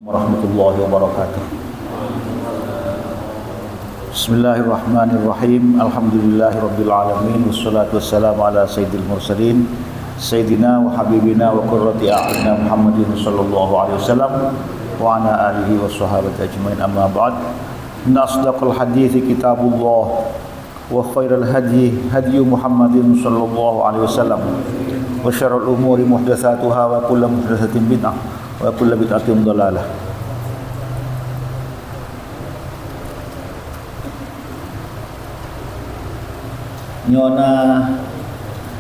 warahmatullahi wabarakatuh. Bismillahirrahmanirrahim. Alhamdulillahirabbil alamin wassalatu wassalamu ala sayyidil mursalin sayyidina wa habibina wa qurrati a'yunina Muhammadin sallallahu alaihi wasallam wa ala alihi washabati ajmain, amma ba'd. Inna asdaqal hadithi kitabullah wa khairal hadi hadi Muhammadin sallallahu alaihi wasallam wa syarrul umuri muhdatsatuha wa kullu muhdatsatin bid'ah wa kullu bid'atin dhalalah. Nyona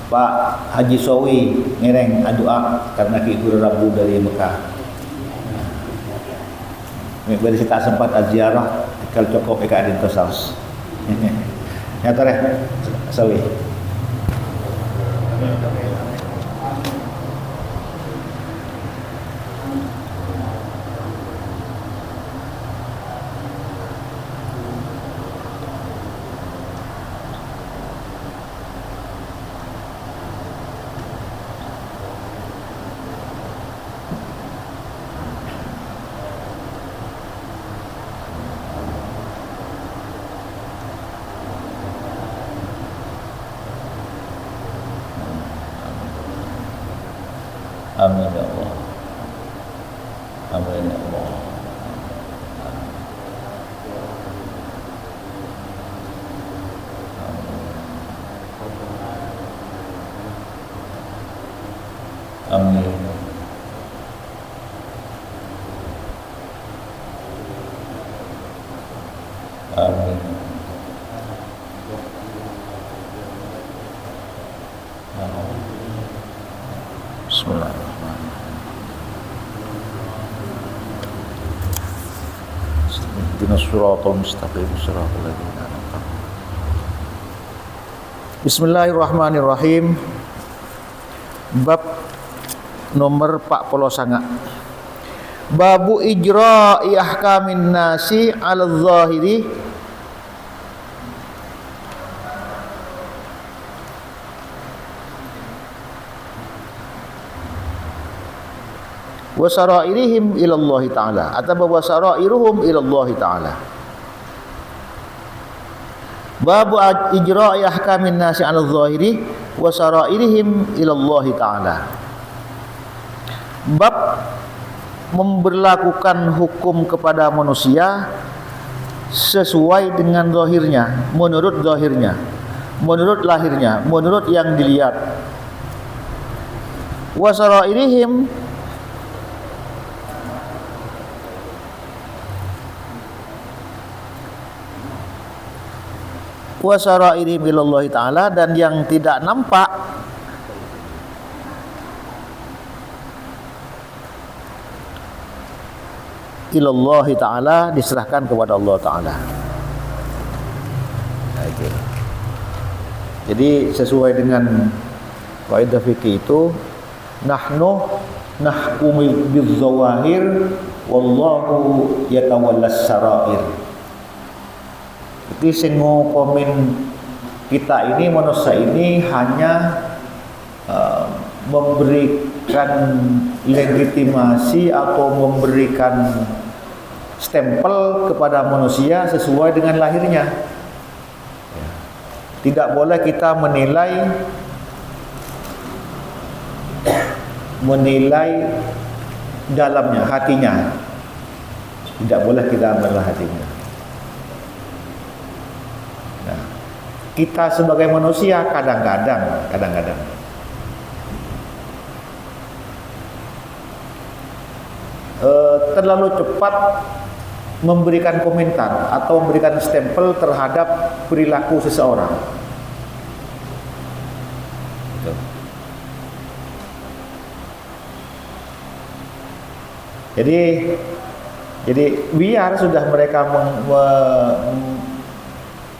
Pak Haji Sowi ngereng doa karena Ki Guru Rabu dari Mekah. Beri kita sempat ziarah kalau cukup eka adin tosals. Ya tare Sowi. Amin ya Allah. Amin ya Allah. Amin. Amin. Bismillahirrahmanirrahim. Ihdinas siratal mustaqim, siratal ladzina an'amta 'alaihim. Bismillahirrahmanirrahim. Bab nomor 49. Babu ijra'i ahkamin nasi 'ala adh-dhahiri wa sarairihim ila Allah Ta'ala atau wa sarairuhum ila Allah Ta'ala. Babu ijra'i ahkamin nasi 'ala adh-dhahiri wa sarairihim ila Allah Ta'ala. Bab memberlakukan hukum kepada manusia sesuai dengan zahirnya, menurut zahirnya, menurut lahirnya, menurut yang dilihat. Wa sarairihim wa sarairihim ila Allah Ta'ala, dan yang tidak nampak ilallah Ta'ala, diserahkan kepada Allah Ta'ala. Okay. Jadi sesuai dengan kaidah fikih itu, nahnu nahkumu bizzawahir wallahu yatawallas sarair. Jadi sing komen kita ini, manusia ini hanya memberikan legitimasi atau memberikan stempel kepada manusia sesuai dengan lahirnya. Tidak boleh kita menilai dalamnya, hatinya. Tidak boleh kita menilai hatinya. Nah, kita sebagai manusia kadang-kadang terlalu cepat memberikan komentar atau memberikan stempel terhadap perilaku seseorang. Jadi biar sudah mereka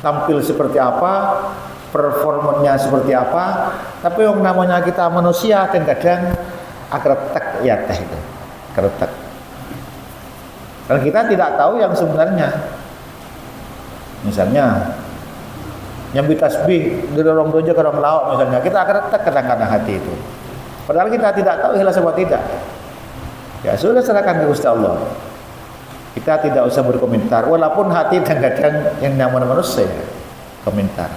tampil seperti apa, performanya seperti apa, tapi yang namanya kita manusia kadang-kadang akretek ya teh itu, akretek. Karena kita tidak tahu yang sebenarnya. Misalnya nyambi tasbih dari orang doja ke orang lauk misalnya, kita akretek kadang-kadang hati itu. Padahal kita tidak tahu ikhlas apa tidak. Ya sudah, serahkan ke Gusti Allah. Kita tidak usah berkomentar, walaupun hati kadang-kadang yang namanya manusia komentar.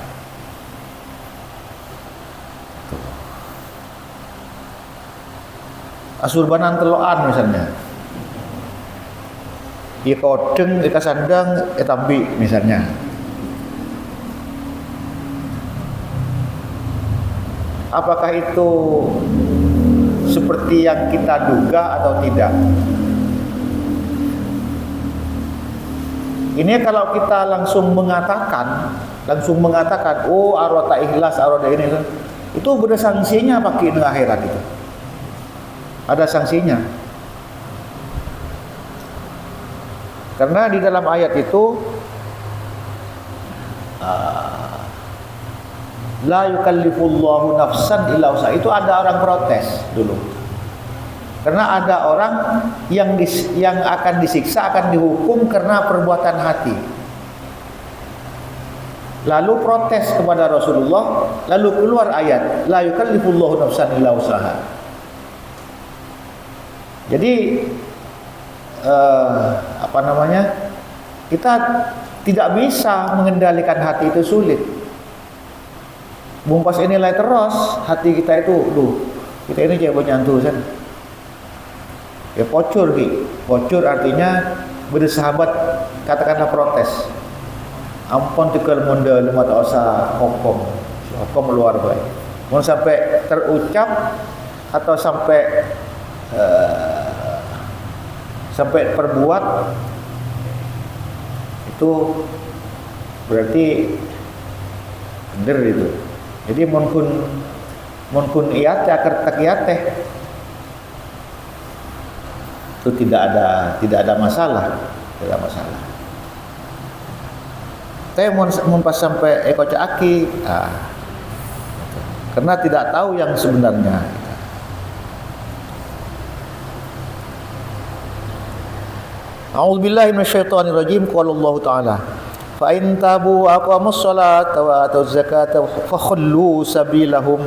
Asurbanan teloan misalnya, ia kodeng, ia sandang, ia tambi misalnya. Apakah itu seperti yang kita duga atau tidak? Ini kalau kita langsung mengatakan, oh arwah tak ikhlas, arwah tak ini, itu ada sanksinya pakai di akhirat itu. Ada sanksinya. Karena di dalam ayat itu la yukallifullahu nafsan illa wus'aha, itu ada orang protes dulu. Karena ada orang yang akan disiksa, akan dihukum karena perbuatan hati. Lalu protes kepada Rasulullah, lalu keluar ayat la yukallifullahu nafsan illa wus'aha. Jadi kita tidak bisa mengendalikan hati, itu sulit. Bungkus nilai terus hati kita itu, kita ini cewek nyantu kan. Ya pocur artinya bersahabat, katakanlah protes. Ampun tikal munda lemah tak usah hukum luar baik. Mau sampai terucap atau sampai perbuat, itu berarti bener itu. Jadi mun iyat tak iyat teh itu tidak ada masalah, tidak masalah. Tapi mun pas sampai ekoca aki, karena tidak tahu yang sebenarnya. A'udzubillahi minasyaitonirrajim. Qala Allah Ta'ala, fa in tabu wa aqamus salata wa atuz zakata fakhallu sabilahum.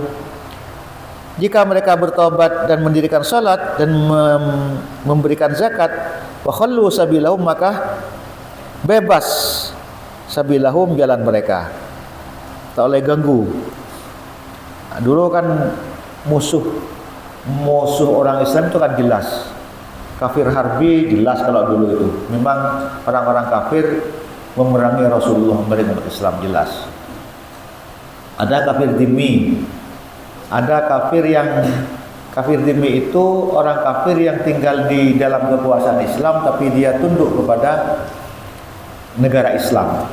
Jika mereka bertobat dan mendirikan salat dan memberikan zakat, wa khallu sabilahum, maka bebas sabilahum, jalan mereka, tak boleh ganggu. Dulu kan musuh orang Islam itu kan jelas, kafir harbi jelas. Kalau dulu itu memang orang-orang kafir memerangi Rasulullah, memerangi umat Islam, jelas. Ada kafir dhimmi, ada kafir dhimmi itu orang kafir yang tinggal di dalam kekuasaan Islam tapi dia tunduk kepada negara Islam,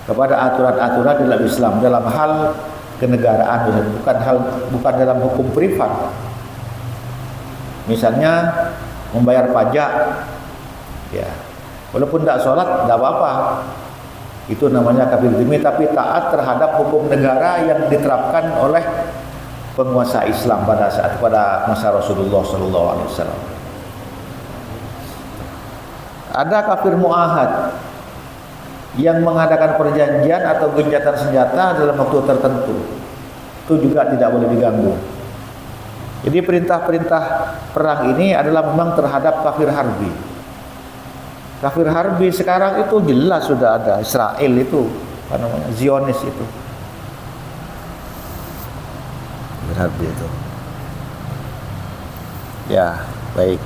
kepada aturan-aturan dalam Islam dalam hal kenegaraan, bukan dalam hukum privat. Misalnya membayar pajak, ya walaupun tidak sholat tidak apa-apa, itu namanya kafir dhimmi, tapi taat terhadap hukum negara yang diterapkan oleh penguasa Islam pada masa Rasulullah SAW. Ada kafir mu'ahad yang mengadakan perjanjian atau gencatan senjata dalam waktu tertentu, itu juga tidak boleh diganggu. Jadi perintah-perintah perang ini adalah memang terhadap kafir harbi. Kafir harbi sekarang itu jelas sudah ada, Israel itu, Zionis itu. Harbi itu. Ya, baik.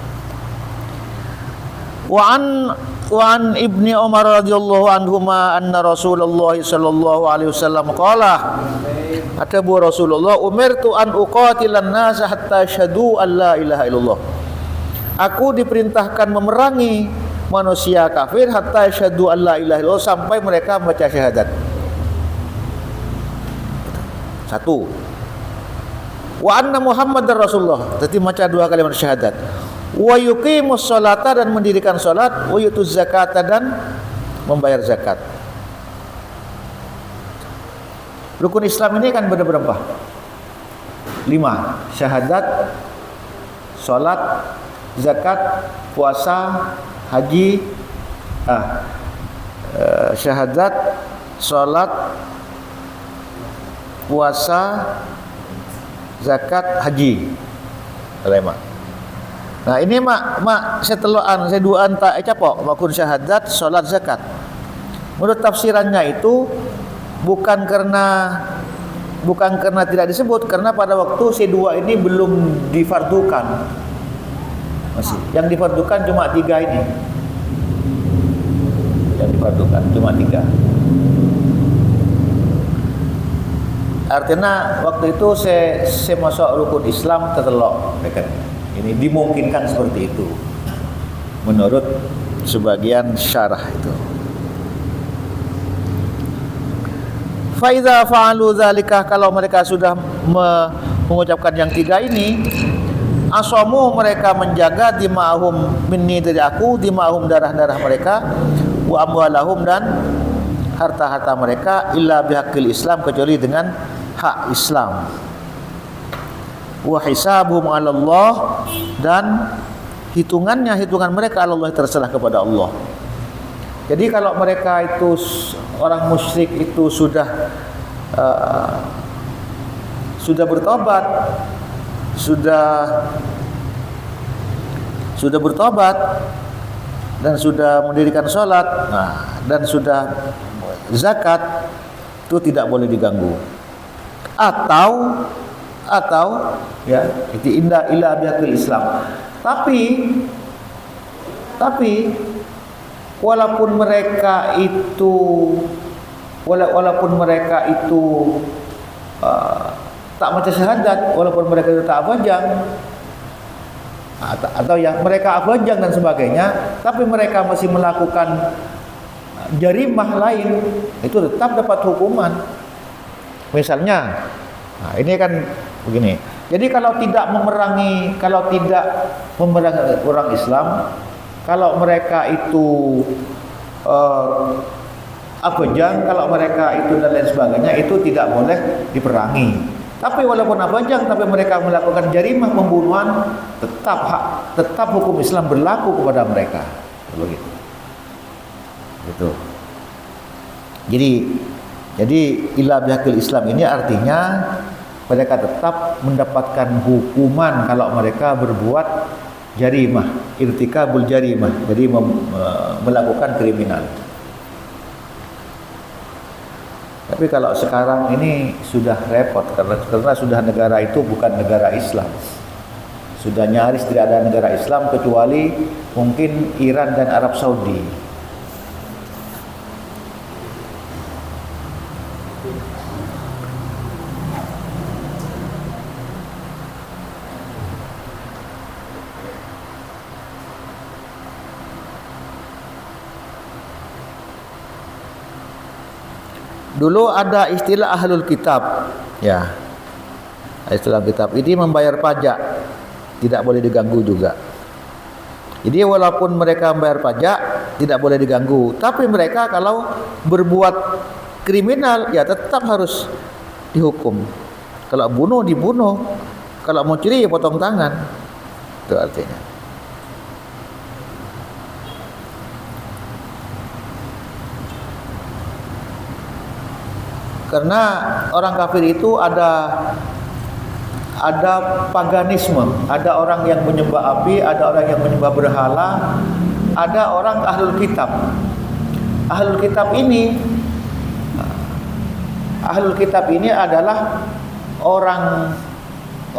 Wa an Ibni Umar radhiyallahu anhuma anna Rasulullah sallallahu alaihi wasallam qala, kata bu Rasulullah, umirtu an uqatilan nas hatta syahadu an la ilaha illallah. Aku diperintahkan memerangi manusia kafir hatta syahadu an la ilaha illallah, sampai mereka membaca syahadat. Satu. Wa anna Muhammadar Rasulullah, jadi baca dua kalimat syahadat. Wa yuqimus sholata, dan mendirikan salat, wa yutuz zakata, dan membayar zakat. Rukun Islam ini kan berapa? 5. Syahadat, salat, zakat, puasa, haji. Syahadat, salat, puasa, zakat, haji. 5. Nah ini mak setelaan saya duaan tak capok makun syahadat salat zakat. Menurut tafsirannya itu bukan karena tidak disebut, karena pada waktu C2 ini belum difardukan. Masih yang difardukan cuma 3 ini. Yang difardukan cuma 3. Artinya waktu itu saya masuk rukun Islam tertelok dekatnya. Ini dimungkinkan seperti itu menurut sebagian syarah itu. Fa idza fa'alu dzalika, kalau mereka sudah mengucapkan yang 3 ini, asamu, mereka menjaga dima'ahum minni, dari aku, dima'ahum, darah-darah mereka, wa amwalahum, dan harta-harta mereka, illa bihaqqil Islam, kecuali dengan hak Islam. Wa hisabuhum 'ala Allah, dan hitungan mereka Allah terserah kepada Allah. Jadi kalau mereka itu orang musyrik itu sudah bertobat, sudah bertobat dan sudah mendirikan sholat, dan sudah zakat, itu tidak boleh diganggu. Atau ya itu indah ila bihaqqil Islam. Tapi walaupun mereka itu tak baca syahadat, walaupun mereka itu tak abajang, atau yang mereka abajang dan sebagainya, tapi mereka masih melakukan jarimah lain, itu tetap dapat hukuman. Misalnya, ini kan begini. Jadi kalau tidak memerangi orang Islam, kalau mereka itu abajang, kalau mereka itu dan lain sebagainya, itu tidak boleh diperangi. Tapi walaupun abajang, tapi mereka melakukan jarimah pembunuhan, tetap hukum Islam berlaku kepada mereka. Begitu. Gitu. Jadi ila bihaqqil Islam ini artinya mereka tetap mendapatkan hukuman kalau mereka berbuat jarimah, irtikabul jarimah, jadi melakukan kriminal. Tapi kalau sekarang ini sudah repot karena sudah negara itu bukan negara Islam. Sudah nyaris tidak ada negara Islam kecuali mungkin Iran dan Arab Saudi. Dulu ada istilah ahlul kitab, ya. Istilah kitab ini membayar pajak, tidak boleh diganggu juga. Jadi walaupun mereka membayar pajak, tidak boleh diganggu. Tapi mereka kalau berbuat kriminal, ya tetap harus dihukum. Kalau bunuh, dibunuh. Kalau mau curi, ya potong tangan. Itu artinya. Karena orang kafir itu ada paganisme, ada orang yang menyembah api, ada orang yang menyembah berhala, ada orang ahlul kitab. Ahlul kitab ini adalah orang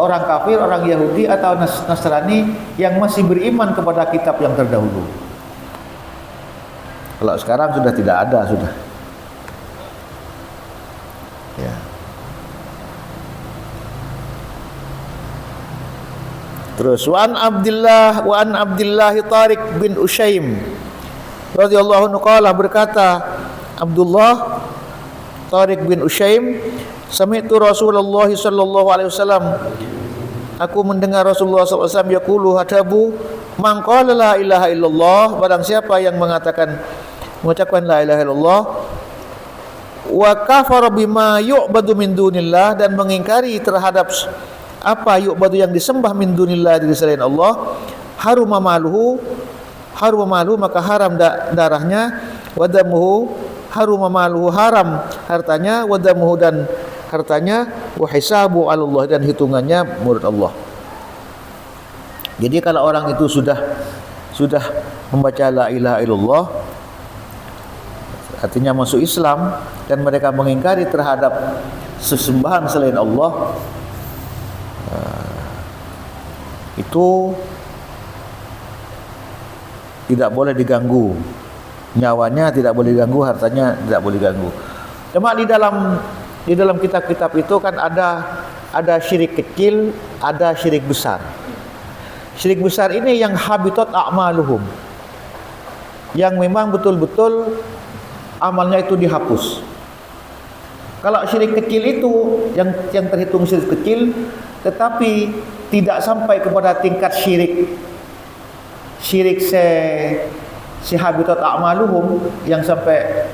kafir, orang Yahudi atau Nasrani yang masih beriman kepada kitab yang terdahulu. Kalau sekarang sudah tidak ada sudah. Ya. Terus wa an Abdullah Tariq bin Ushaim radhiyallahu anhu qala, berkata Abdullah Tariq bin Ushaim, sami'tu Rasulullah sallallahu alaihi wasallam, aku mendengar Rasulullah sallallahu alaihi wasallam yaqulu hadabu man qala la ilaha illallah, barang siapa yang mengucapkan la ilaha illallah, wa kafara bima yu'badu min dunillah, dan mengingkari terhadap apa yu'badu yang disembah min dunillah dari selain Allah, haruma maluhu, maka haram darahnya, wadamuhu, haruma maluhu, haram hartanya, wadamuhu, dan hartanya, wa hisabu 'ala Allah, dan hitungannya menurut Allah. Jadi kalau orang itu sudah membaca la ilaha illallah, artinya masuk Islam, dan mereka mengingkari terhadap sesembahan selain Allah, itu tidak boleh diganggu, nyawanya tidak boleh diganggu, hartanya tidak boleh diganggu. Cuma di dalam kitab-kitab itu kan ada syirik kecil, ada syirik besar. Syirik besar ini yang habitat a'maluhum, yang memang betul-betul amalnya itu dihapus. Kalau syirik kecil itu yang terhitung syirik kecil, tetapi tidak sampai kepada tingkat syirik si habitat a'maluhum, yang sampai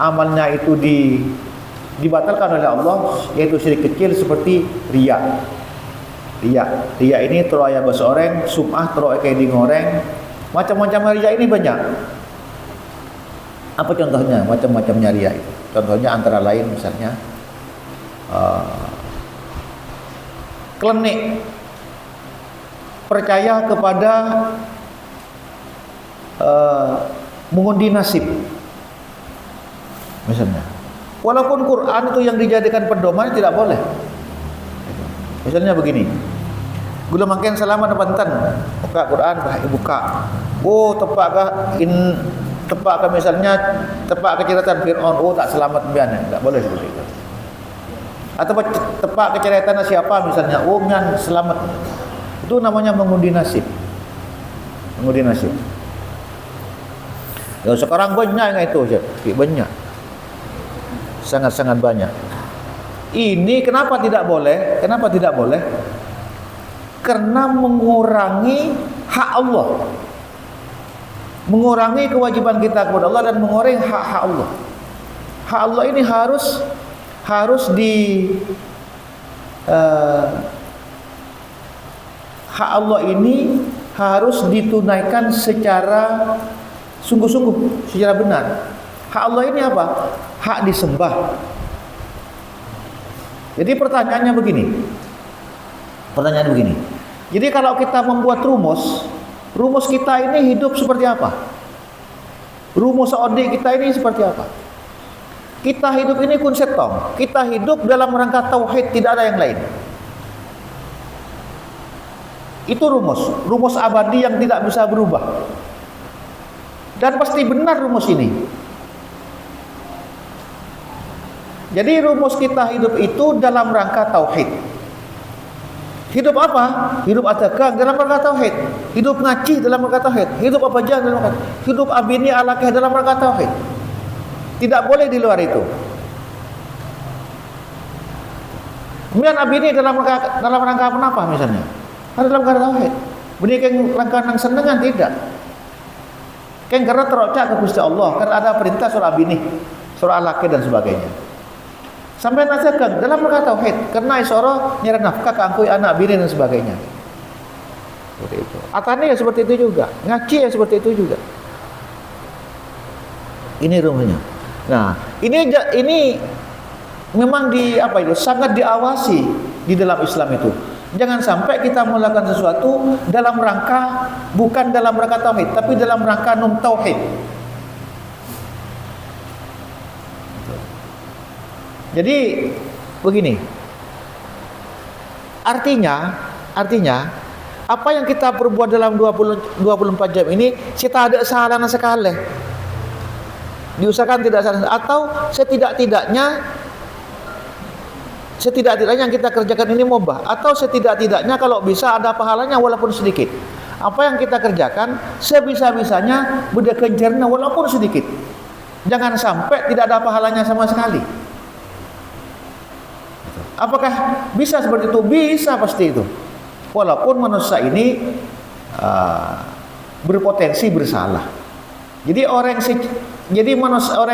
amalnya itu dibatalkan oleh Allah, yaitu syirik kecil seperti riya. Riya ini teroaya bahasa orang, sum'ah teroaya kayak di ngoreng. Macam-macam riya ini banyak. Apa contohnya macam-macamnya riya itu? Contohnya antara lain misalnya klenik, percaya kepada mengundi nasib misalnya. Walaupun Quran itu yang dijadikan pedoman tidak boleh. Misalnya begini, gula makin selamat pantan, buka Quran, buka. Oh, tepak ke misalnya, tepak ke cerita Fir'aun, oh tak selamat bian, enggak boleh seperti itu. Atau tepak ke cerita siapa misalnya, oh mian selamat. Itu namanya mengundi nasib. Mengundi nasib. Ya, sekarang banyak itu, banyak. Sangat-sangat banyak. Ini kenapa tidak boleh? Kenapa tidak boleh? Karena mengurangi hak Allah, mengurangi kewajiban kita kepada Allah, dan mengurangi hak Allah. Hak Allah ini harus hak Allah ini harus ditunaikan secara sungguh-sungguh, secara benar. Hak Allah ini apa? Hak disembah. Jadi pertanyaannya begini. Jadi kalau kita membuat rumus kita ini hidup seperti apa? Rumus audit kita ini seperti apa? Kita hidup ini kun setong. Kita hidup dalam rangka tauhid, tidak ada yang lain. Itu rumus abadi yang tidak bisa berubah. Dan pasti benar rumus ini. Jadi rumus kita hidup itu dalam rangka tauhid. Hidup apa? Hidup atakan dalam rangka tauhid. Hidup ngaji dalam rangka tauhid. Hidup apa aja dalam rangka. Hidup abini alakah dalam rangka tauhid. Tidak boleh di luar itu. Kemudian abini dalam rangka apa misalnya? Dalam rangka tauhid. Bini keng rangka nang senengan tidak. Keng karena terocak ke Gusti Allah, karena ada perintah surah abini, surah alakah dan sebagainya. Sampai nasakan dalam rangka tauhid, karena isoro nyari nafkah keangkui anak bini dan sebagainya. Seperti itu. Atane ya seperti itu juga, ngaji ya seperti itu juga. Ini rumusnya. Nah, ini memang sangat diawasi di dalam Islam itu. Jangan sampai kita melakukan sesuatu dalam rangka bukan dalam rangka tauhid, tapi dalam rangka non tauhid. Jadi begini, artinya apa yang kita perbuat dalam 24 jam ini kita ada salah sekali, diusahakan tidak salah, atau setidak-tidaknya yang kita kerjakan ini mubah, atau setidak-tidaknya kalau bisa ada pahalanya walaupun sedikit. Apa yang kita kerjakan sebisa-bisanya beda kencerna walaupun sedikit, jangan sampai tidak ada pahalanya sama sekali. Apakah bisa seperti itu? Bisa pasti itu. Walaupun manusia ini berpotensi bersalah. Jadi orang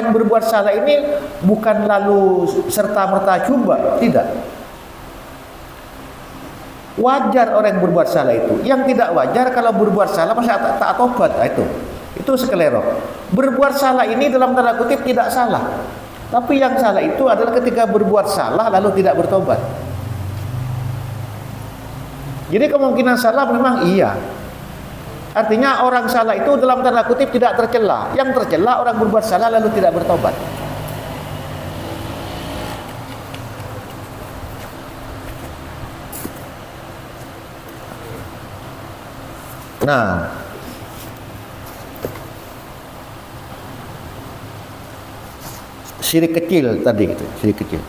yang berbuat salah ini bukan lalu serta-merta coba, tidak. Wajar orang yang berbuat salah itu. Yang tidak wajar kalau berbuat salah pasti tak tobat, itu sekelerok. Berbuat salah ini dalam tanda kutip tidak salah. Tapi yang salah itu adalah ketika berbuat salah lalu tidak bertobat. Jadi kemungkinan salah memang iya. Artinya orang salah itu dalam tanda kutip tidak tercela. Yang tercela orang berbuat salah lalu tidak bertobat. Nah, syirik kecil tadi gitu, syirik kecil.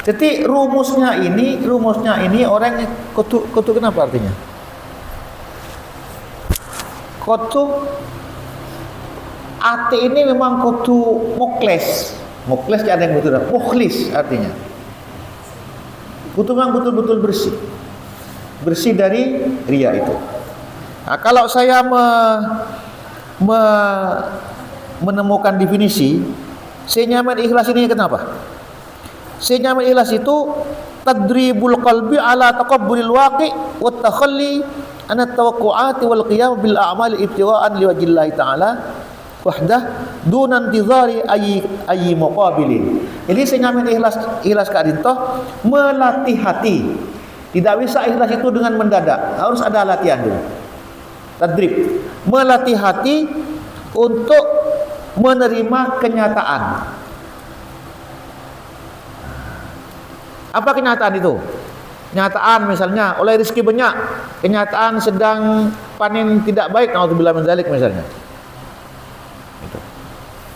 Jadi rumusnya ini orang kutu kenapa artinya? Kutu ati ini memang kutu mukles. Mukles ada yang betul, mukhlis artinya. Kutu memang betul-betul bersih. Bersih dari riya itu. Nah, kalau saya menemukan definisi senyaman ikhlas ini kenapa? Senyaman ikhlas itu tadribul qalbi ala taqabbulil waqi wa takhalli an at-tawaqqu'ati wal qiyam bil a'mal ibtiwa'an liwajhillahi ta'ala wahdah duna intizari ayyi muqabilin. Jadi senyaman ikhlas kadintoh melatih hati. Tidak bisa ikhlas itu dengan mendadak, harus ada latihan dulu. Tadrib, melatih hati untuk menerima kenyataan. Apa kenyataan itu? Kenyataan misalnya oleh rezeki banyak, kenyataan sedang panen tidak baik, naudzubillah min dzalik misalnya.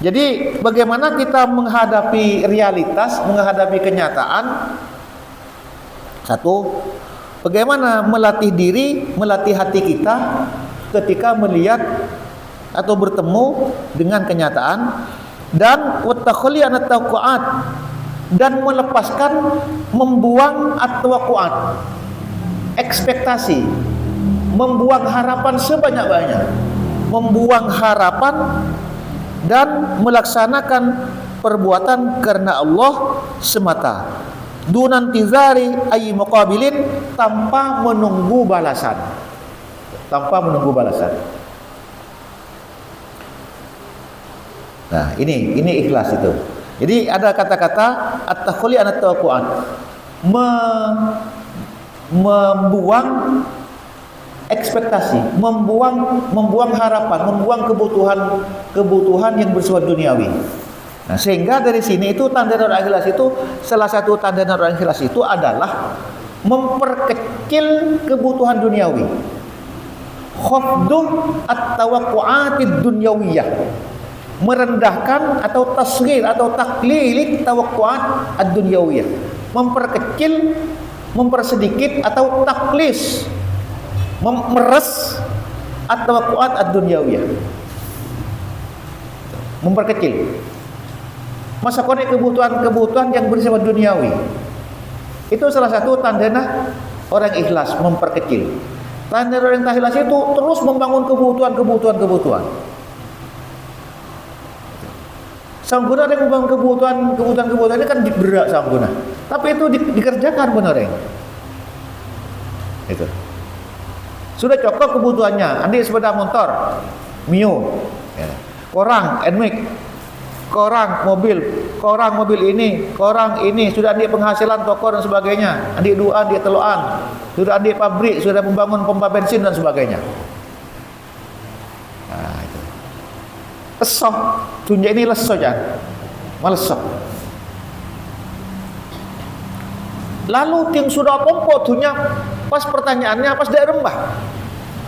Jadi bagaimana kita menghadapi realitas, menghadapi kenyataan? Satu, bagaimana melatih diri, melatih hati kita ketika melihat atau bertemu dengan kenyataan, dan wattakhali an tawaqqu'at, dan melepaskan, membuang at-tawaqqu'at, ekspektasi, membuang harapan sebanyak-banyak, membuang harapan dan melaksanakan perbuatan karena Allah semata. Dunan tizari ayyi muqabilin, tanpa menunggu balasan. Tanpa menunggu balasan. Nah, ini ikhlas itu. Jadi ada kata-kata at-takhali an at-tawaqqu'at. Membuang ekspektasi, membuang harapan, membuang kebutuhan yang bersifat duniawi. Nah, sehingga dari sini itu tanda orang ikhlas itu, salah satu tanda orang ikhlas itu adalah memperkecil kebutuhan duniawi. Khafdu at-tawaqqu'atid dunyawiyah, merendahkan atau tasghir atau taklil tawaqqu'at ad-dunyawiyah, memperkecil, mempersedikit atau taklis, meres at-tawaqqu'at ad-dunyawiyah, memperkecil. Masa konek kebutuhan yang bersifat duniawi. Itu salah satu tanda orang ikhlas, memperkecil. Tanda orang ikhlas itu terus membangun kebutuhan. Sangguna yang membangun kebutuhan ini kan berat sangguna. Tapi itu dikerjakan benar yang. Itu. Sudah cukup kebutuhannya. Andi sepeda motor, Mio, ya. Korang, Nmax, korang mobil ini, korang ini, sudah adik penghasilan toko dan sebagainya, adik duaan, adik teloan, sudah adik pabrik, sudah membangun pompa bensin dan sebagainya. Nah, itu. Lesok, dunia ini lesok jangan, malesok. Lalu yang sudah pompo dunia, pas pertanyaannya, pas dia rembah,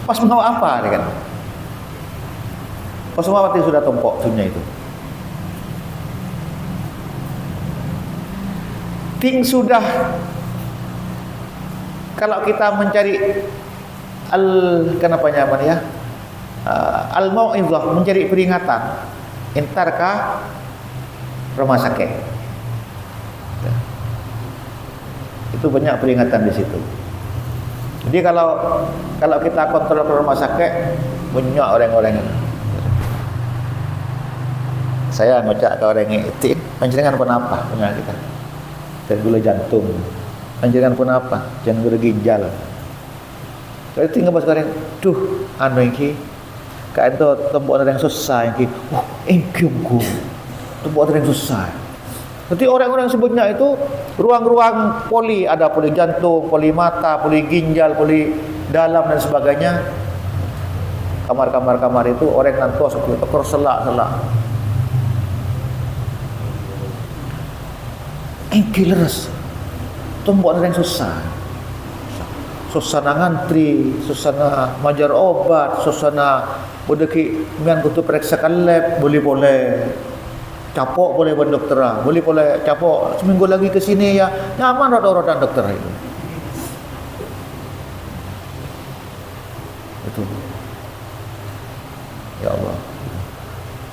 pas mau apa, kan? Pas mau apa sudah tompok dunia itu. Ting sudah, kalau kita mencari kenapa nyaman ya, al-mau'izah, mencari peringatan, intarka rumah sakit. Itu banyak peringatan di situ. Jadi kalau kita kontrol ke rumah sakit, banyak orang-orang. Saya ngocak ke orang itu, panjenengan kenapa punya kita? Gula jantung, panjangan pun apa, jangan gula ginjal. Kalau tinggal pas kalian, anu ini, kain tu tempat orang yang susah ini, engkungku, tempat orang yang susah. Jadi orang-orang sebutnya itu ruang-ruang poli, ada poli jantung, poli mata, poli ginjal, poli dalam dan sebagainya. Kamar itu orang nantos selak-selak. Killers. Tumbuk orang susah. Suasana ngantri, suasana majar obat, suasana bodeki mian kutu periksakan lab, boleh capok boleh buat dokter, boleh capok seminggu lagi ke sini ya, nyaman roda-roda dokter itu. Itu. Ya Allah.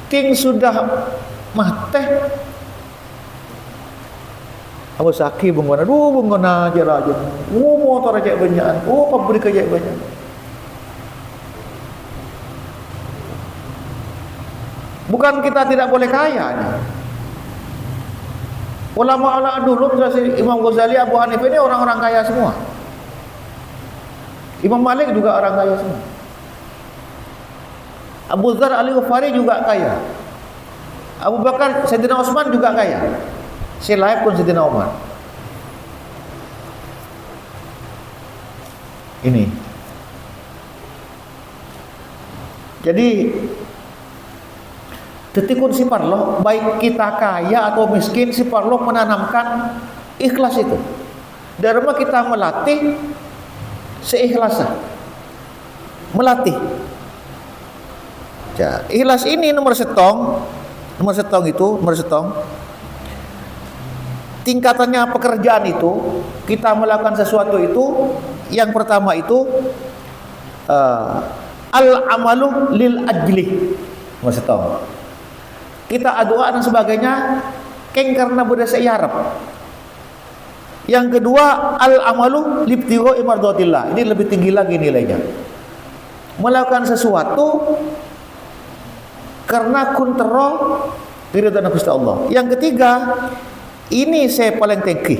Ting sudah mah teh. Abu sakit bungona aja raja. Motor aja banyak. Pabrik aja banyak. Bukan kita tidak boleh kaya nih. Ulama dulu misalnya Imam Ghazali, Abu Hanifah ini orang-orang kaya semua. Imam Malik juga orang kaya semua. Abu Dzar Al-Ghifari juga kaya. Abu Bakar Sayyidina Utsman juga kaya. Selain pun Sayyidina Umar. Ini. Jadi detikun si parlo, baik kita kaya atau miskin, si parlo menanamkan ikhlas itu. Dharma kita melatih seikhlasan. Melatih. Ya, ikhlas ini nomor setong itu, tingkatannya pekerjaan itu, kita melakukan sesuatu itu, yang pertama itu al-amalu lil ajli. Maksudnya kita doa dan sebagainya karena berdasar yarab. Yang kedua al-amalu libtigho imardotillah. Ini lebih tinggi lagi nilainya. Melakukan sesuatu karena kuntero ridha Gusti Allah. Yang ketiga, ini saya paling tengki,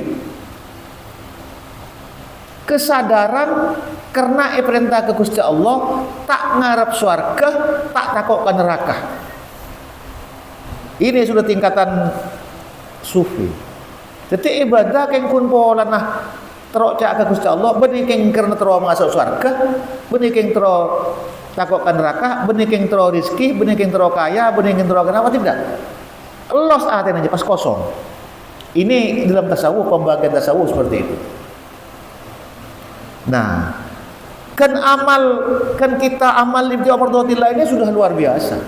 kesadaran karena perintah ke Gusti Allah, tak ngarap surga, tak takutkan neraka. Ini sudah tingkatan sufi. Jadi ibadah keng kun pola nah terok cak ke Gusti Allah, benih keng karena terok masuk surga, benih keng terok takutkan neraka, benih keng terok rizki, benih keng terok kaya, benih keng terok kenapa tidak? Los aten aja pas kosong. Ini dalam tasawuf, pembagian tasawuf seperti itu. Nah, kan kita amal ibti amardotillah ini sudah luar biasa.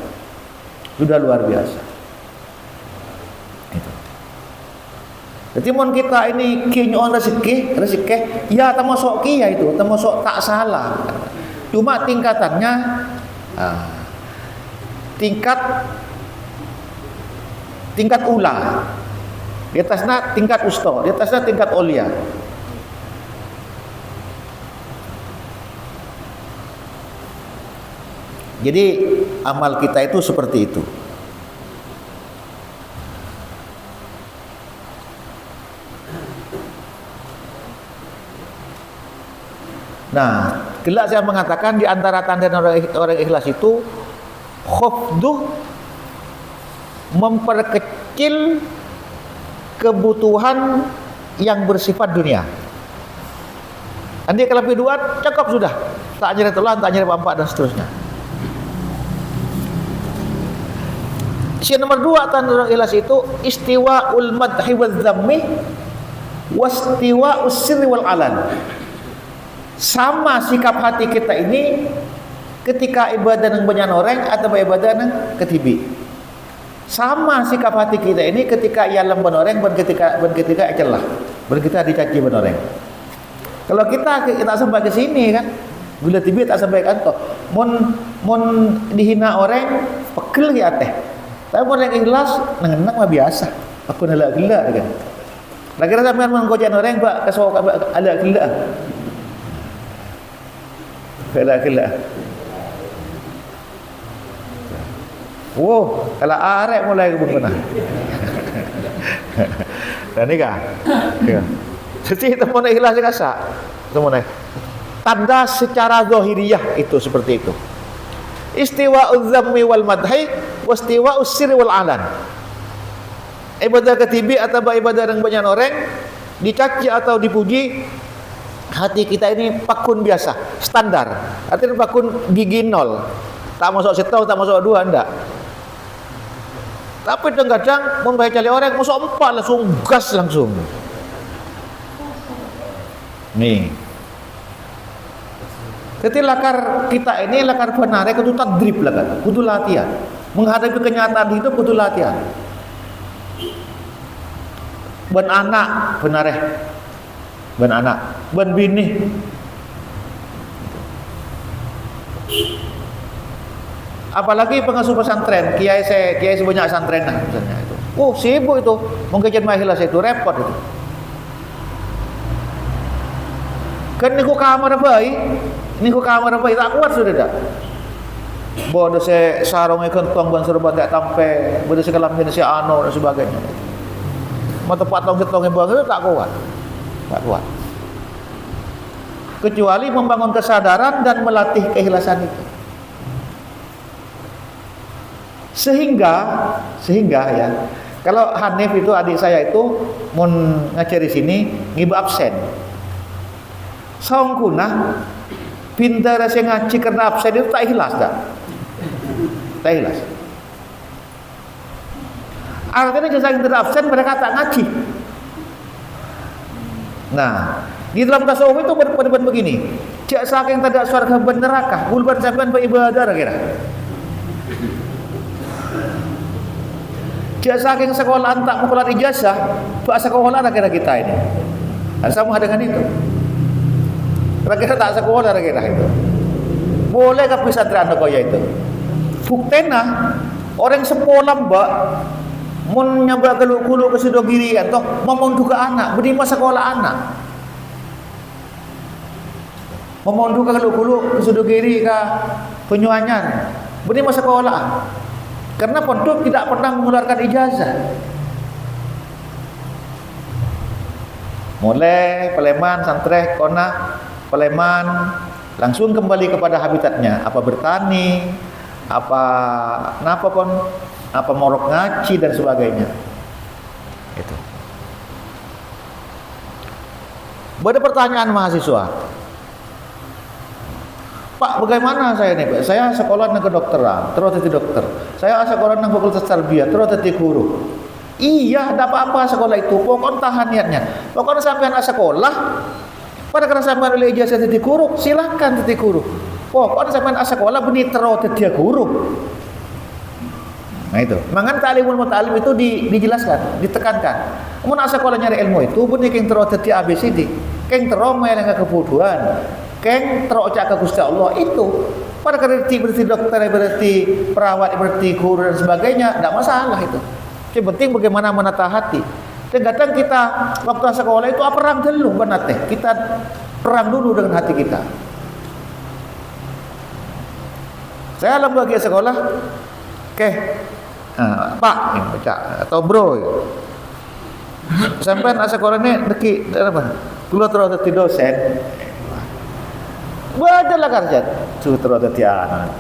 Sudah luar biasa. Gitu. Jadi mon kita ini kinyon rezeki, ya termasuk kia itu, termasuk tak salah. Cuma tingkatannya tingkat ula. Di atasnya tingkat usta, di atasnya tingkat olia. Jadi amal kita itu seperti itu. Nah, kelak saya mengatakan di antara tanda orang ikhlas itu khafduh, memperkecil kebutuhan yang bersifat dunia. Nanti kalau kedua cakap sudah, tak nyari tulang, tak nyari pampak dan seterusnya. Nomor 2 tanda orang ikhlas itu istiwa'ul madhi wal dhammi wastiwa'us sirri wal alan. Sama sikap hati kita ini ketika ibadah dengan banyak orang atau ibadah dengan ketibi. Sama sikap hati kita ini ketika ia lemban orang dan ketika celah, dan kita dicaci ban orang. Kalau kita sampai ke sini kan, gula tibi tak sampai kantor. Mon dihina orang, pegel ya teh. Tapi mon yang ikhlas, nengenak mah biasa. Aku nalak gila kan. Lagi sampean menggojan orang pak kasau ala gila. Gila. Wow, kalau arek mulai kebun dan ini kan ya. Jadi teman ikhlas kasa teman tanda secara zahiriyah itu seperti itu. Istiwa'udz dhammi wal madhi wastiwa'us sirri wal alan. Ibadah ketibi atau ibadah dengan banyak orang dicaci atau dipuji, hati kita ini pakun biasa, standar. Artinya pakun gigi 0. Tak masuk 1, tak masuk 2, enggak. Tapi kadang membaca orang masuk 4 langsung gas langsung. Nih. Jadi lakar kita ini, lakar benar, kudu tadrib lah kan, kudu latihan. Menghadapi kenyataan hidup kudu latihan. Ben anak benar ben anak, ben bini. Apalagi pengasuh pesantren, kiai sebanyak pesantren misalnya itu. Sibuk itu, mengkajian mahilas itu repot itu. Kan niku kamar bayi, tak kuat sudah dah. Bodoh se sarungnya kentong ban serba tak tampe, bodoh se kelam jenis ano dan sebagainya. Mau tepat tong-tongnya banget tak kuat. Kecuali membangun kesadaran dan melatih keikhlasan itu. Sehingga ya, kalau Hanif itu adik saya itu mau ngajar di sini ngiba absen. Saungkuna pintar saya ngaji karena absen itu tak ikhlas dah. Tak ikhlas. Artinya jasa yang tidak absen mereka tak ngaji. Nah, di dalam tasawuf itu benar-benar begini. Jak saking tidak surga ben neraka, bulban sampean beribadah kira. Jak saking sekolah tak mengkulat ijazah, pak sekolah kira kita ini. Sama dengan itu. Kira-kira tak sekolah kira itu. Boleh ke pesantren kaya itu? Buktena orang sekolah mbak mun nyabak gelu-gelu ke Sidogiri atau memondu ke anak, beri masa sekolah anak. Memondu ke gelu-gelu ke Sidogiri ke Penyuanyan, beri masa sekolah. Karena pondok tidak pernah mengeluarkan ijazah. Mulai Peleman, Santreh, Kona, Peleman langsung kembali kepada habitatnya, apa bertani, apa morok ngaji dan sebagainya. Itu. Ada pertanyaan mahasiswa. Pak, bagaimana saya nih, Pak? Saya sekolah nang kedokteran, terus jadi dokter. Saya sekolah nang fakultas tarbiyah, terus jadi guru. Iya, ada apa-apa sekolah itu. Pokoknya tahan niatnya. Pokoknya sampai anak sekolah, pada karena sampai oleh ijazah jadi guru, silakan jadi guru. Pokoknya sampai anak sekolah benih terus jadi guru. Nah itu, mangan ta'limul muta'allim itu dijelaskan, ditekankan. Mun asa sekolah nyari ilmu itu benih keng terus jadi ABCD, keng terus yang kebodohan, keng terus cak ke Gusti Allah itu. Pada berarti dokter, berarti perawat, berarti guru dan sebagainya, tidak masalah itu. Yang penting bagaimana menata hati. Dan kadang kita waktu sekolah itu perang dulu benar teh. Kita perang dulu dengan hati kita. Saya dalam bagian sekolah, Pak, ini baca atau bro. Sampai sekolah ini deki apa? Kulo terus dadi dosen. Belajarlah kerja, terus dadi anak.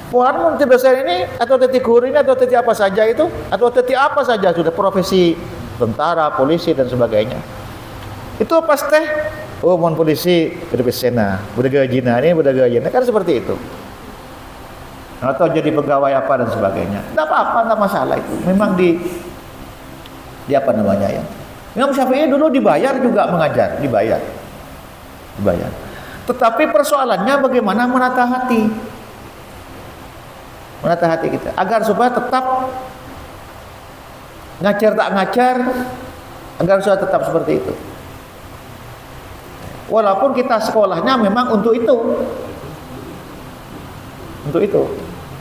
Puan menjadi dosen ini atau dadi guru ini atau dadi apa saja itu atau dadi apa saja sudah profesi tentara, polisi dan sebagainya. Itu pasti mohon polisi berbesena, budagajina ini budagajina kan seperti itu. Atau jadi pegawai apa dan sebagainya. Tidak apa-apa, tidak masalah itu. Memang di apa namanya ya. Imam Syafi'i dulu dibayar juga mengajar, dibayar. Tetapi persoalannya bagaimana menata hati. Menata hati kita agar supaya tetap ngajar tak ngajar, agar supaya tetap seperti itu. Walaupun kita sekolahnya memang untuk itu. Untuk itu.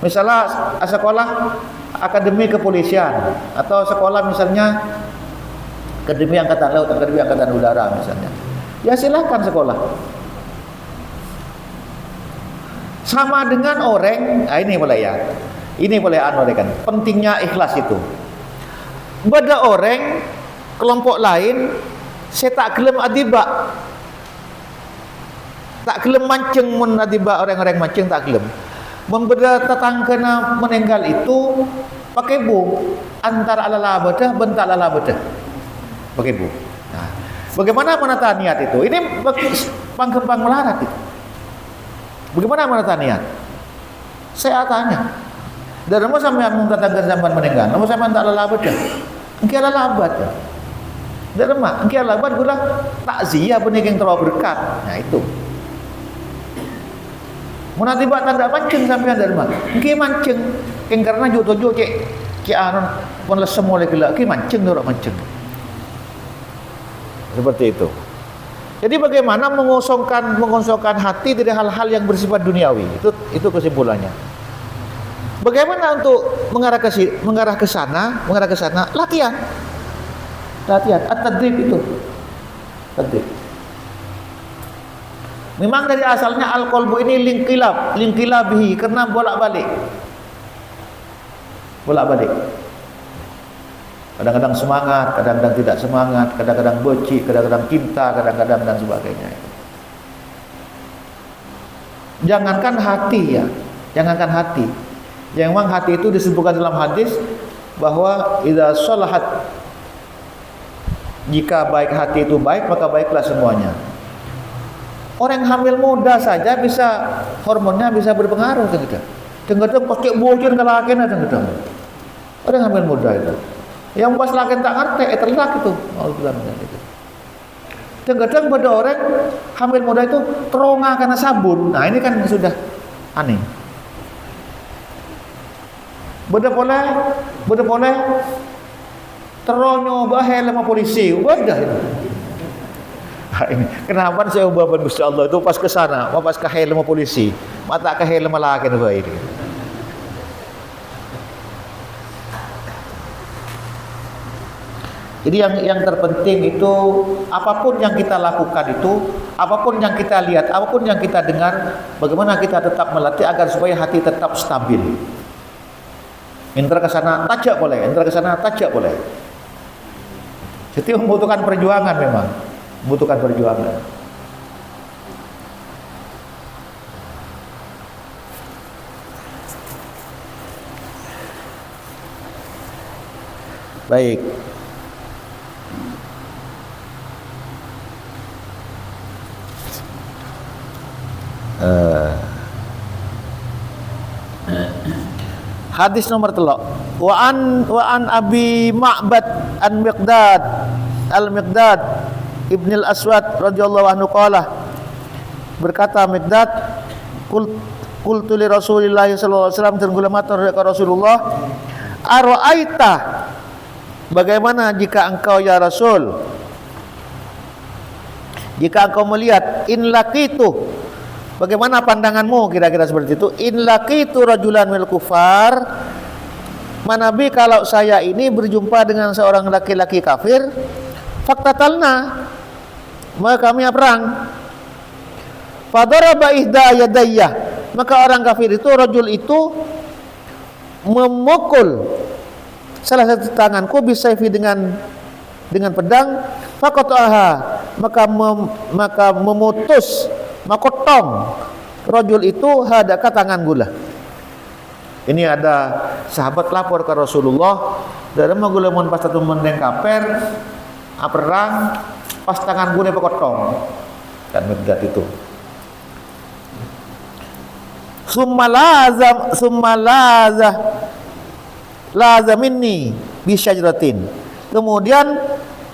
Misalnya sekolah akademi kepolisian atau sekolah misalnya akademi angkatan laut, akademi angkatan udara misalnya. Ya silahkan sekolah. Sama dengan orang, ini boleh ya. Ini boleh kan. Pentingnya ikhlas itu. Beda orang kelompok lain saya tak gelem adiba. Tak gelem mancing mun adiba orang-orang mancing tak gelem. Membeda tetangga meninggal itu pakai bu antara alala bedah bentak alala bedah pakai bu. Nah, Bagaimana menata niat itu? Ini pangkembang melarat itu. Bagaimana menata niat? Saya tanya. Dan mau sampean mengatakan zaman meninggal, mau sampean tak lalabat ya? Engki lalabat ya. Dan mak, engki lalabat gula takziah peningking terlalu berkat. Nah itu. Mun tiba tanda mancing sampean dari mak. Engki mancing, karena jodoh cek anon pun lesem oleh gila, engki mancing dorok mancing. Seperti itu. Jadi bagaimana mengosongkan hati dari hal-hal yang bersifat duniawi? Itu kesimpulannya. Bagaimana untuk mengarah ke sana? Latihan. At-tadrib itu. Tadrib. Memang dari asalnya al-qalbu ini lingkilabihi karena bolak-balik. Kadang-kadang semangat, kadang-kadang tidak semangat, kadang-kadang benci, kadang-kadang cinta, kadang-kadang dan sebagainya. Jangankan hati ya, jangankan hati. Yang memang hati itu disebutkan dalam hadis bahwa idza shalahat, jika baik hati itu baik maka baiklah semuanya. Orang yang hamil muda saja bisa hormonnya bisa berpengaruh kadang-kadang pakai bocor kalakin kadang-kadang. Orang yang hamil muda itu. Yang pas laki tak ngerti, terlak itu. Kadang-kadang pada orang hamil muda itu teronga karena sabun. Nah ini kan sudah aneh. Beda boleh teronyo bahaya sama polisi. Wadah itu. Nah, ini kenapa saya ubah Gusti Allah itu pas ke sana, pas ke helm polisi, mata ke helm laki ini. Jadi yang terpenting itu apapun yang kita lakukan itu, apapun yang kita lihat, apapun yang kita dengar, bagaimana kita tetap melatih agar supaya hati tetap stabil. Entar ke sana tajak boleh, entar ke sana tajak boleh. Jadi membutuhkan perjuangan memang, membutuhkan perjuangan. Baik. Hadis nomor 3. Wa an Abi Ma'bad an Miqdad al-Miqdad Ibn al-Aswad radhiyallahu anhu qala, berkata Miqdad, qultu li Rasulillah sallallahu alaihi wasallam, tergulamatur ke Rasulullah, ara'aita, bagaimana jika engkau ya Rasul, jika engkau melihat, in laqitu, bagaimana pandanganmu kira-kira seperti itu, in laqitu rajulan minal kufar, manabi kalau saya ini berjumpa dengan seorang laki-laki kafir, faktatalna, maka kami perang, fadaraba ihda yadayya, maka orang kafir itu, rajul itu memukul salah satu tanganku bisayfi dengan pedang, faqataha, maka memutus, makotong rajul itu hadaka tangan gula. Ini ada sahabat lapor ke Rasulullah, dari magula mun pas satu mendeng kaper perang pas tangan gula pakotong dan Miqdad itu. Summa laza minni bisyajratin.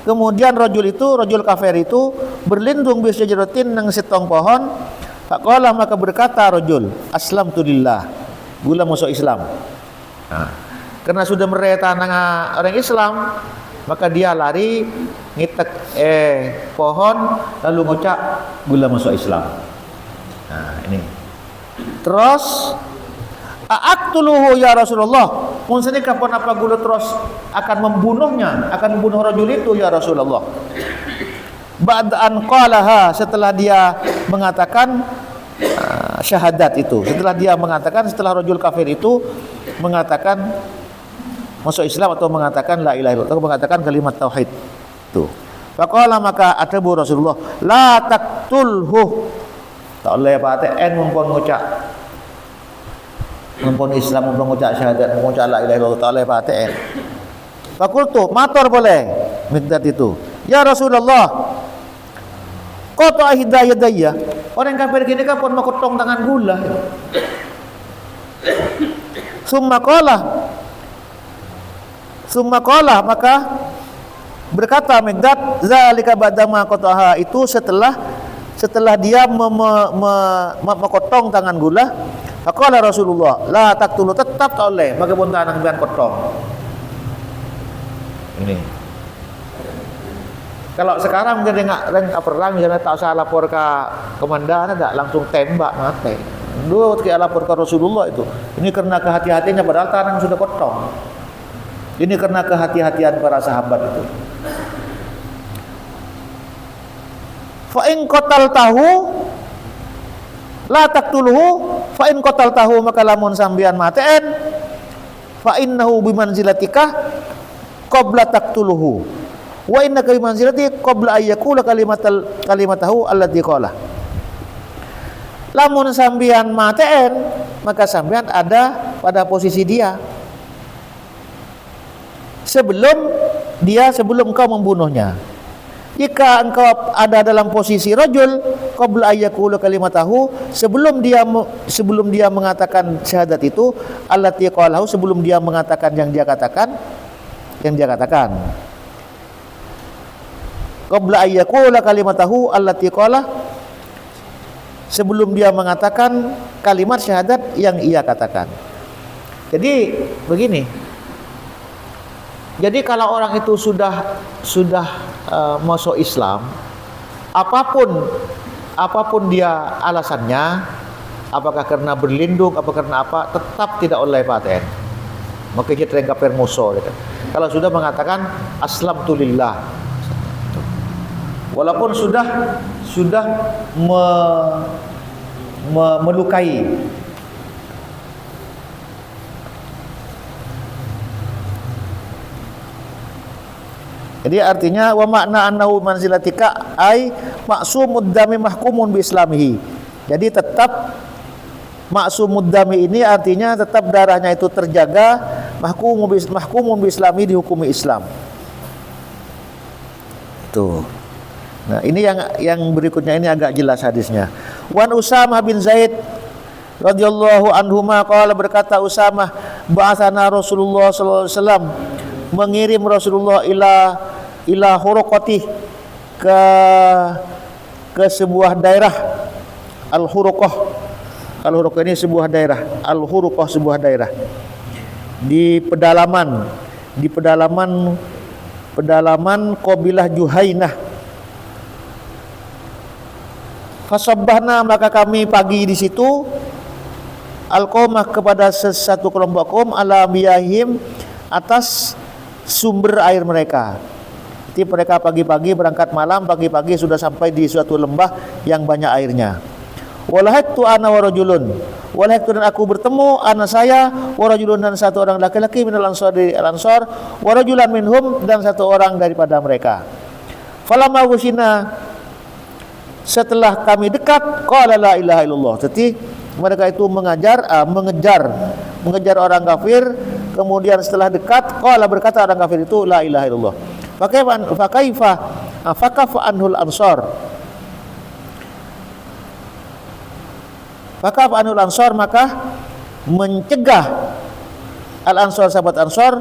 Kemudian rajul kafir itu berlindung bisyajratin nang setong pohon. Faqala, maka berkata rajul, aslamtu lillah, gula masuk Islam. Nah, karena sudah mereta nang orang Islam, maka dia lari ngitek pohon lalu ngucap gula masuk Islam. Nah, ini. Terus a'aqtuluhu ya Rasulullah, mun sini kapan apa gula terus akan membunuhnya, akan membunuh rajul itu ya Rasulullah. Ba'da'an qalaha, setelah dia mengatakan syahadat itu, setelah rajul kafir itu mengatakan masuk Islam atau mengatakan la ilaha illallah, atau mengatakan kalimat tauhid itu. Faqala, maka atabu Rasulullah, la taqtulhu, tak boleh paten mumpun ngucap, mumpun Islam, mumpun ngucap syahadat, mumpun ngucap la ilaha illallah, tak boleh paten. Fakultu, matur boleh Miqdad itu, ya Rasulullah, qata'a hidayadaya. Orang kafir gini kan pun makotong tangan gula. Summa qala, maka berkata Miqdad, zalika ba'dama qata'aha, itu setelah dia memotong tangan gula. Faqala Rasulullah, la taqtulu, tetap tak oleh bagaimana tangan bian potong. Ini. Kalau sekarang mungkin reng perang misalnya tak usah lapor ke komandan, ada langsung tembak mati. Dulu ketika lapor ke Rasulullah itu. Ini karena kehati-hatiannya, padahal tangan sudah potong. Ini karena kehati-hatian para sahabat itu. Fa in qataltahu la taqtuluhu, fa in qataltahu, maka lamun sambian maten, fa innahu bimanzilatika qabla taqtuluhu wa innaka bimanzilati qabla ayyakula kalimatahu allati qala. Lamun sambian maten, maka sambian ada pada posisi dia sebelum engkau membunuhnya. Jika engkau ada dalam posisi rajul, qabla ayyakulu kalimatahu, sebelum dia mengatakan syahadat itu, allati qalahu, sebelum dia mengatakan yang dia katakan. Qabla ayyakulu kalimatahu allati qala, sebelum dia mengatakan kalimat syahadat yang ia katakan. Jadi begini. Jadi kalau orang itu sudah masuk Islam, apapun dia alasannya, apakah karena berlindung, apa karena apa, tetap tidak oleh paten. Maka kita kafir musuh gitu. Kalau sudah mengatakan aslamtu lillah, walaupun sudah melukai. Jadi artinya wa makna annahu manzilatika ai maksumud dami mahkumun bi islamihi. Jadi tetap maksumud dami ini artinya tetap darahnya itu terjaga, mahkumun bi islami, dihukumi Islam. Tuh. Nah, ini yang berikutnya ini agak jelas hadisnya. Wan Usamah bin Zaid radhiyallahu anhuma qala, berkata Usamah, ba'atsana Rasulullah sallallahu alaihi wasallam, mengirim Rasulullah ila Huruqati, ke sebuah daerah. Al-Huruqah ini sebuah daerah, Al-Huruqah sebuah daerah di pedalaman kabilah Juhainah. Fasabbahna, maka kami pagi di situ, al-qaumah, kepada satu kelompok kaum, ala miyahim, atas sumber air mereka. Jadi mereka pagi-pagi berangkat malam, pagi-pagi sudah sampai di suatu lembah yang banyak airnya. Walahatu ana warajulun, walahatu, dan aku bertemu ana saya, warajulun, dan satu orang laki-laki, minal ansor, dari al-ansor, warajulan minhum, dan satu orang daripada mereka. Falamma wusina, setelah kami dekat, qala la ilaha illallah. Jadi mereka itu mengejar orang kafir. Kemudian setelah dekat, qala, berkata orang kafir itu, la ilaha illallah. Fakafa anhul ansor. Fakafa anhul ansor, maka mencegah al-ansor, sahabat ansor,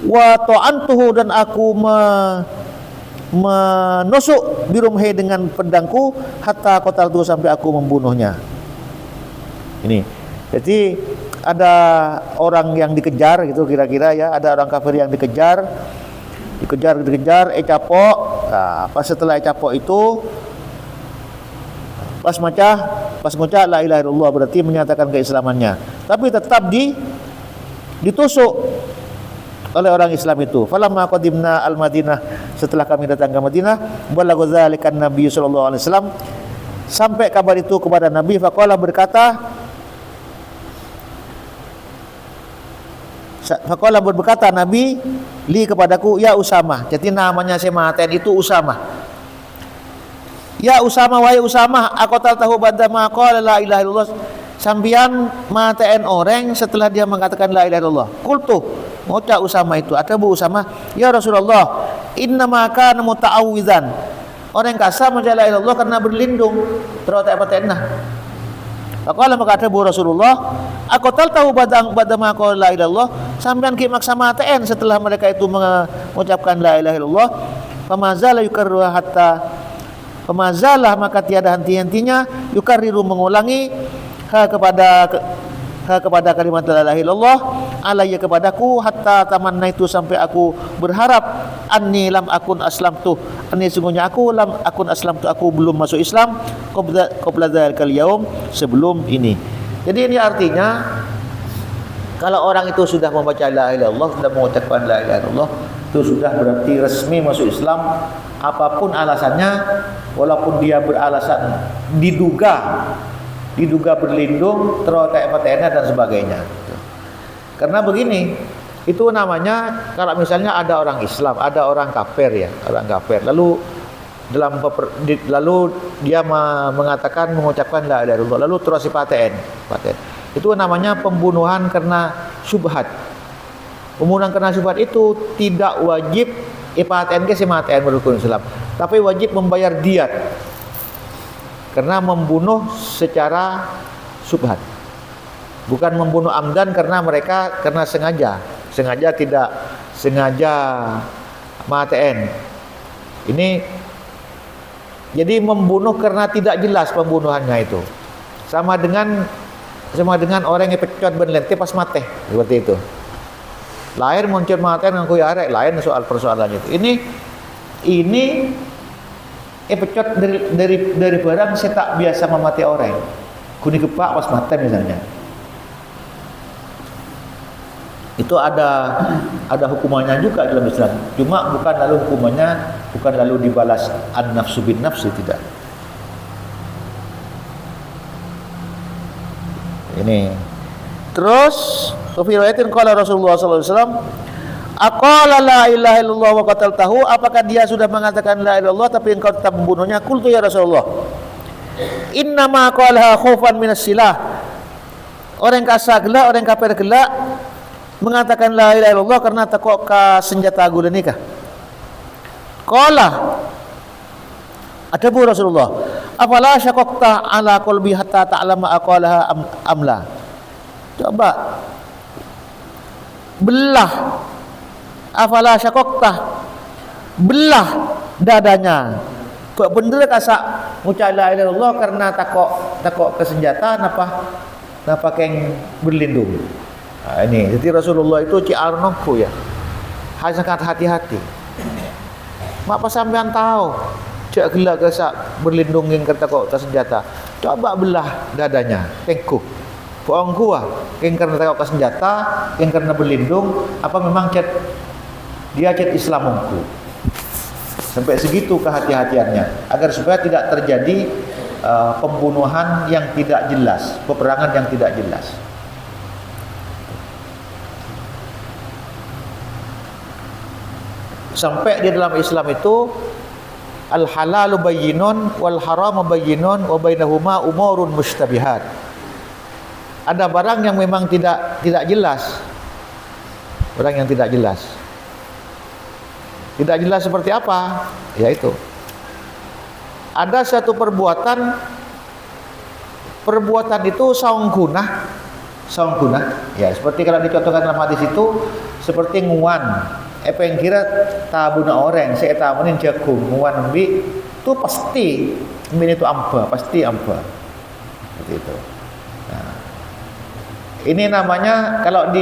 wa ta'antuhu, dan aku menusuk birumhi, dengan pedangku, hatta qataltu, sampai aku membunuhnya. Ini. Jadi ada orang yang dikejar gitu kira-kira ya, ada orang kafir yang dikejar, capok. Nah, pas setelah capok itu, pas ngucap la ilaha illallah, berarti menyatakan keislamannya, tapi tetap ditusuk oleh orang Islam itu. Falamma qadimna al-Madinah, setelah kami datang ke Madinah, balagha dzalika Nabi sallallahu alaihi wasallam, sampai kabar itu kepada Nabi. Faqala, berkata Nabi li kepadaku, ya Usamah. Jadi namanya sematen itu Usamah. Ya Usamah, wahai Usamah, aqatal tahu badama qala la ilaha illallah, sambian maten orang setelah dia mengatakan la ilaha illallah. Qultu, ngucap Usamah itu, ada Bu Usamah, ya Rasulullah, innama kana muta'awwidzan, Orang yang kasar membaca la ilaha illallah karena berlindung terhadap patenah. Faqala maka kata Rasulullah, aku tahu badama qala la ilaha illallah, sampean ki maksa maten setelah mereka itu mengucapkan la ilaha illallah, famazala yukarriru hatta pemazalah maka tiada henti-hentinya yukarriru mengulangi kepada kalimat la ilaha illallah alayya kepadaku hatta tamanna itu sampai aku berharap anni lam akun aslamtu, anni sungguhnya aku lam akun aslamtu, aku belum masuk Islam qabla dzalikal yaum, sebelum ini. Jadi ini artinya kalau orang itu sudah membaca la ilaha illallah, sudah mengucapkan la ilaha illallah, itu sudah berarti resmi masuk Islam, apapun alasannya, walaupun dia beralasan diduga berlindung terhadap patena dan sebagainya. Karena begini, itu namanya kalau misalnya ada orang Islam, ada orang kafir ya, orang kafir, lalu dia mengatakan mengucapkan la ilaha illallah, lalu terus paten. Itu namanya pembunuhan karena syubhat. Pembunuhan karena syubhat itu tidak wajib ipaten ke sematen berhukum Islam, tapi wajib membayar diat karena membunuh secara syubhat. Bukan membunuh amdan karena sengaja maten. Ini jadi membunuh karena tidak jelas pembunuhannya itu. Sama dengan orang yang pecot ben lente pas mate, seperti itu. Lahir muncul maten nganggo arek, lain soal persoalannya itu. Ini pecot dari barang saya tak biasa memati orang. Kuni kepak pas mate misalnya. Itu ada hukumannya juga dalam Islam. Cuma bukan lalu dibalas an-nafsu bin nafsi, tidak. Ini. Terus fi riwayatin qala Rasulullah sallallahu alaihi wasallam, aqala la ilaha illallah wa qataltahu, apakah dia sudah mengatakan la ilaha illallah tapi engkau tetap membunuhnya? Qultu ya Rasulullah, inna ma qalaha khaufan minas silah. Orang kasar gelak, orang kafir gelak mengatakan la ilaha illallah karena takut ke senjata gula nikah. Qala adabu Rasulullah, afala syaqaqta ala qalbi hatta ta'lama aqalaha amla. Coba belah, afala syaqaqta, belah dadanya. Kok bener kasak ngucap la ilaha illallah karena takut ke senjata, napa keng berlindung. Nah, ini jadi Rasulullah itu ciar nongku ya, sangat hati-hati. Mak sampean tahu cak gelak kesak berlindung yang kata kok senjata, coba belah dadanya, tengku poong gua yang karena takut ke senjata, yang karena berlindung, apa memang dia Islamku. Sampai segitu kehati-hatiannya agar supaya tidak terjadi pembunuhan yang tidak jelas, peperangan yang tidak jelas. Sampai di dalam Islam itu al halalu bayyinun wal haramu bayyinun wa bainahuma umurun mustabihat. Ada barang yang memang tidak jelas. Barang yang tidak jelas. Tidak jelas seperti apa? Yaitu ada satu perbuatan itu saung gunah. Ya, seperti kalau dicontohkan dalam hadis itu seperti nguan. Apa yang kira tabuna orang saya tamunin jagung nguan ambi itu pasti ini itu pasti amba seperti itu. Nah, ini namanya kalau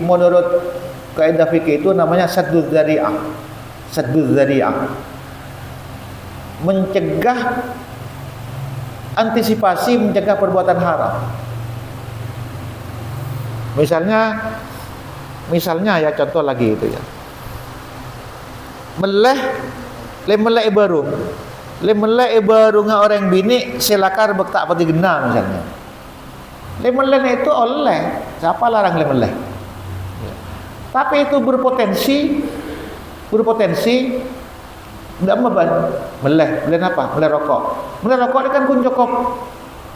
menurut kaidah fikih itu namanya sadduz dzari'ah, mencegah, antisipasi mencegah perbuatan haram. Misalnya ya, contoh lagi itu ya, meleh barung orang bini selakar bektak pati gena misalnya. Lemeleh itu oleh siapa larang lemeleh, tapi itu berpotensi tidak meleh apa? Meleh rokok ini kan kun cukup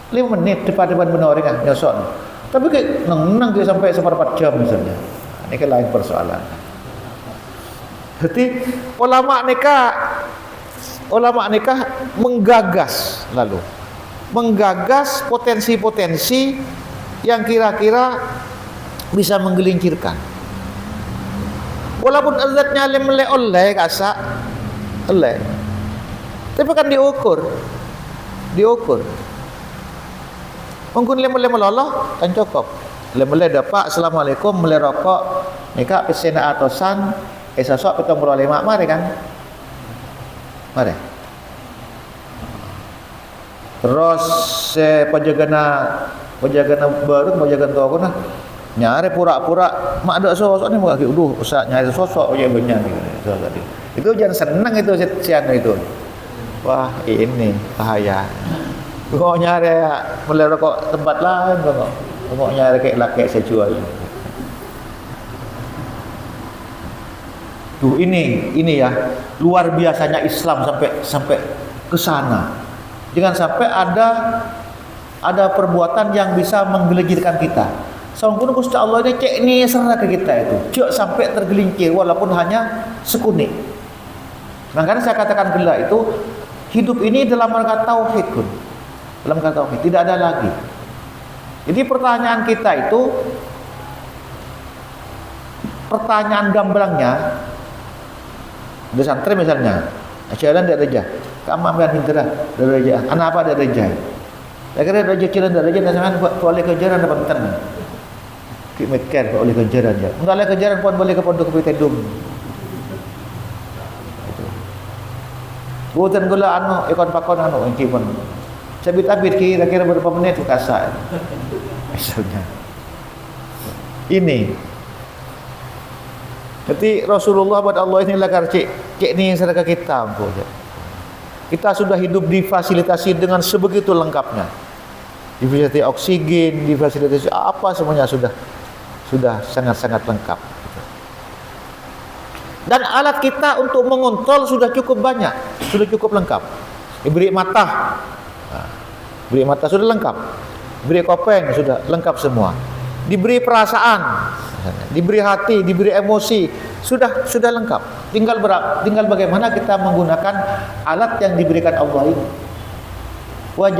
5 menit depan benar kan nyosok, tapi kayak neng dia sampai 1/4 jam misalnya. Ini kan lain persoalan. Jadi ulama neka ulama nikah menggagas potensi-potensi yang kira-kira bisa menggelincirkan. Walaupun adatnya oleh kasak oleh, tapi kan diukur. Mungkin lem lolos kan cukup. Lem dapat assalamualaikum mulai rokok nikah pesena atosan esok kita mulai mak mari kan. Mari. Terus penjagana baru penjagana tua aku nah nyari pura-pura mak ada sosok ni muka uduh usah nyari sosok ya benar tadi. Itu jangan senang itu sian itu. Wah, ini bahaya. Kok nyari mulai rokok tempat lain kok nyari kayak laki saya jual. Tuh ini ya luar biasanya Islam sampai ke sana. Jangan sampai ada perbuatan yang bisa menggelincirkan kita. Sampun Gusti Allah ini cek ni serah ke kita itu. Cek sampai tergelincir walaupun hanya sekunit. Makanya saya katakan gela itu hidup ini dalam rangka tauhid pun. Dalam rangka tauhid tidak ada lagi. Jadi pertanyaan kita itu pertanyaan gamblangnya di santri misalnya, ajaran dari raja, kamu ambil hindra dari raja, anak apa dari raja? Akhirnya raja kira dari raja, dan boleh kejaran dapat tenang. Kimekan boleh kejaran ya, enggak boleh kejaran pun boleh ke pondok Pitedum. Bukan gula ikon pakon engki pun. Sabit-abit kira-kira berapa menit kasar. Misalnya. Ini. Jadi Rasulullah buat Allah inilah cek ni sedekah kita ampun. Kita sudah hidup difasilitasi dengan sebegitu lengkapnya. Difasilitasi oksigen, difasilitasi apa semuanya sudah sangat-sangat lengkap. Dan alat kita untuk mengontrol sudah cukup banyak, sudah cukup lengkap. Diberi mata, sudah lengkap. Diberi kopeng sudah lengkap semua. Diberi perasaan, diberi hati, diberi emosi, sudah lengkap. Tinggal bagaimana kita menggunakan alat yang diberikan Allah ini. Wa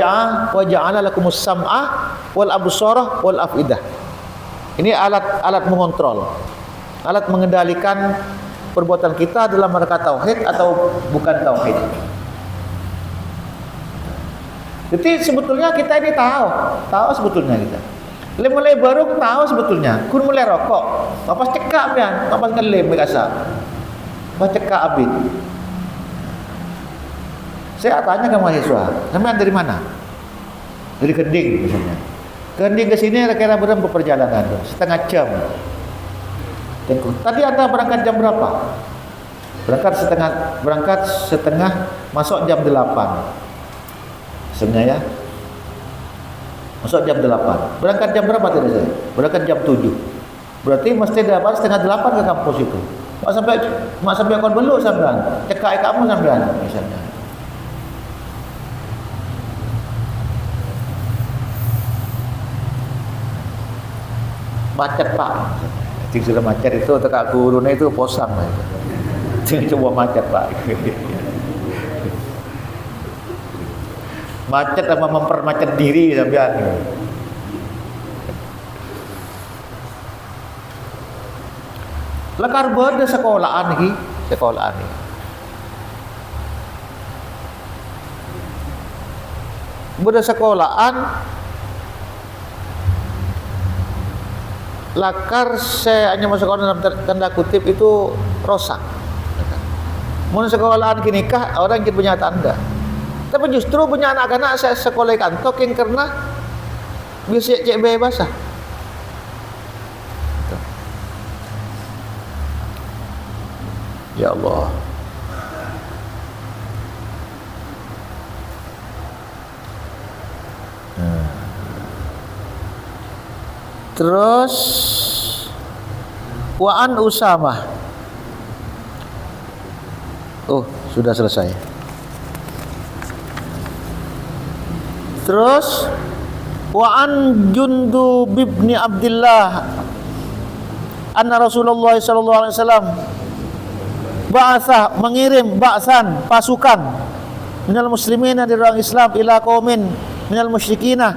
ja'ala lakumus sam'a wal absara wal afidah. Ini alat mengontrol, alat mengendalikan perbuatan kita dalam rangka tauhid atau bukan tauhid. Jadi sebetulnya kita ini tahu sebetulnya kita. Mulai baru tahu sebetulnya, kun mulai rokok, apa cekak pian, apa kelem biasa. Apa cekak abid. Saya tanya ke mahasiswa, sampean dari mana? Dari Kending misalnya. Kending ke sini kira-kira berapa perjalanan? Setengah jam. Tadi Anda berangkat jam berapa? Berangkat setengah, masuk jam 8. Sebenarnya ya. Masuk jam 8. Berangkat jam berapa tadi saya? Berangkat jam 7. Berarti mesti dapat setengah 8 ke kampus itu. Mak sampai kon beluk sampean. Cekak kamu sampean misalnya. Macet Pak. Jadi sudah macet itu tekak gurunya itu posang. Jangan coba macet Pak. Macet sama mempermacet diri sampean. Lekar beda sekolahan iki. Beda sekolahan lakar saya hanya masuk dalam tanda kutip itu rosak. Mun sekolahan kini kah orang yang punya tanda. Tapi justru punya anak-anak saya sekolah kantor yang karena bisa cek bebas. Ya Allah. Terus Wa'an Usamah. Oh, sudah selesai. Terus Wa'an Jundub bin Abdullah anna Rasulullah sallallahu alaihi wasallam ba'atha mengirim ba'san pasukan minal muslimin dari orang Islam ila qaumin minal musyrikina,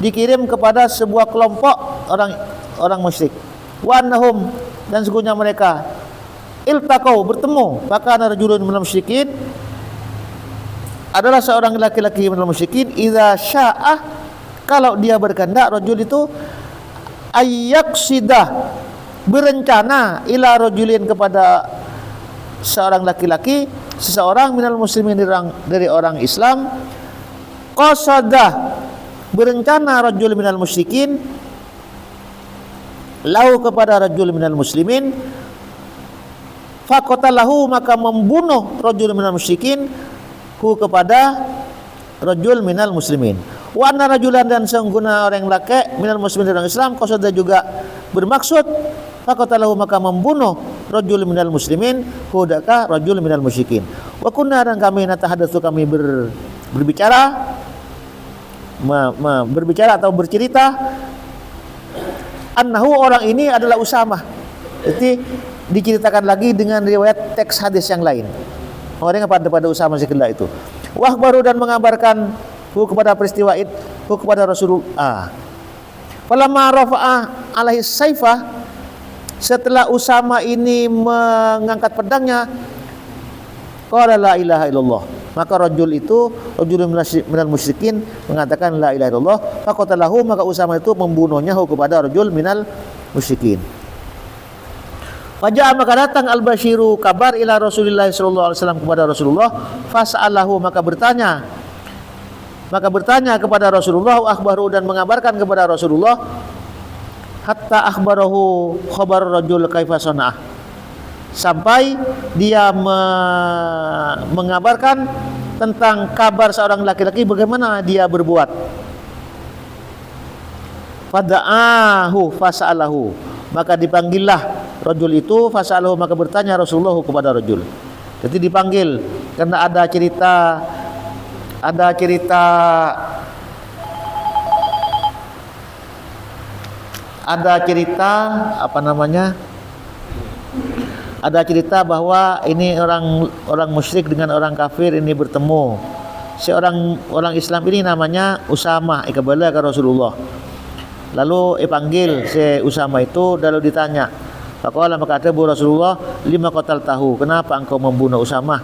dikirim kepada sebuah kelompok orang musyrik. Wa annahum, dan sesungguhnya mereka iltaqau, bertemu, fakana rajulun minal musyrikin, adalah seorang laki-laki minal musyrikin, idza sya'ah, kalau dia berkehendak, rajul itu ayyaqsidah, berencana, ila rajulin, kepada seorang laki-laki, seseorang minal muslimin dari orang Islam, qasadah, berencana rajul minal musyrikin, lau, kepada rajul minal muslimin, faqatalahu, maka membunuh rajul minal musyrikin hu, kepada rajul minal muslimin. Wa anna rajulan, dan sesungguhnya orang laki minal muslimin dari orang Islam, qasada, juga bermaksud, faqatalahu, maka membunuh rajul minal muslimin hu, daka rajul minal musyrikin. Wa kunna, dan kami natahadatsu, kami berbicara berbicara atau bercerita, annahu, orang ini adalah Usamah. Jadi diceritakan lagi dengan riwayat teks hadis yang lain. Orang yang pada Usamah sekedar itu. Wah, baru, dan mengabarkan hu, kepada peristiwa itu, hu, kepada Rasulullah. Falamma rafa'a alaihi saifah, setelah Usamah ini mengangkat pedangnya, qala la ilaha illallah, maka rajul itu, rajul minal musyrikin, mengatakan la ilaha illallah, faqatalahu, maka Usamah itu membunuhnya hu, kepada rajul minal musyrikin. Faja'a, maka datang al-basyiru, kabar, ila Rasulullah sallallahu alaihi wasallam, kepada Rasulullah, fas'alahu, maka bertanya kepada Rasulullah, akhbaru, dan mengabarkan kepada Rasulullah, hatta akhbarahu khabar rajul kaifa sana'ah, sampai dia mengabarkan tentang kabar seorang laki-laki, bagaimana dia berbuat. Fada'ahu fas'alahu, maka dipanggillah rajul itu, fas'alahu, maka bertanya Rasulullah kepada rajul. Jadi dipanggil karena ada cerita ada cerita bahwa ini orang musyrik dengan orang kafir ini bertemu. Orang Islam ini namanya Usamah, ikabala ke Rasulullah. Lalu panggil si Usamah itu, lalu ditanya. Faqala, maka kata Rasulullah, lima qataltahu, kenapa engkau membunuh Usamah?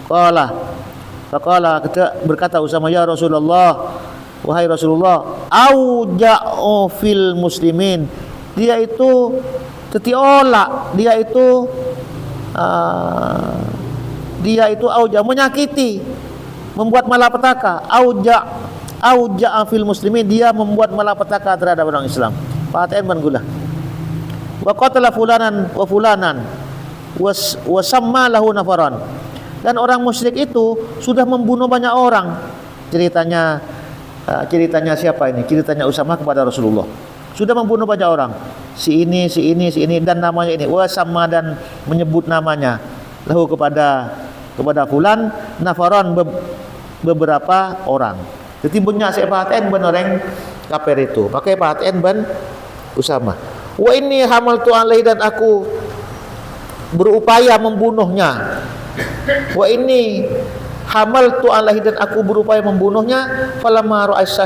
Faqala, berkata Usamah, ya Rasulullah, wahai Rasulullah, auja'u fil muslimin, dia itu tetiolak, dia itu auja, menyakiti, membuat malapetaka. Auja'a fil muslimin, dia membuat malapetaka terhadap orang Islam. Paten ban gula. Wa qatala fulanan wa fulanan wa samma lahu nafaran. Dan orang musyrik itu sudah membunuh banyak orang. Ceritanya siapa ini? Ceritanya Usamah kepada Rasulullah. Sudah membunuh banyak orang. Si ini dan namanya ini. Wa samma, dan menyebut namanya. Lahu, kepada fulan, nafaran, beberapa orang. Jadi punya sepaten ben orang kafir itu. Pakai paten ben Usamah. Wa inni hamaltu alaihi, dan aku berupaya membunuhnya. Wa inni hamaltu alaihi, dan aku berupaya membunuhnya. Falamma ra'as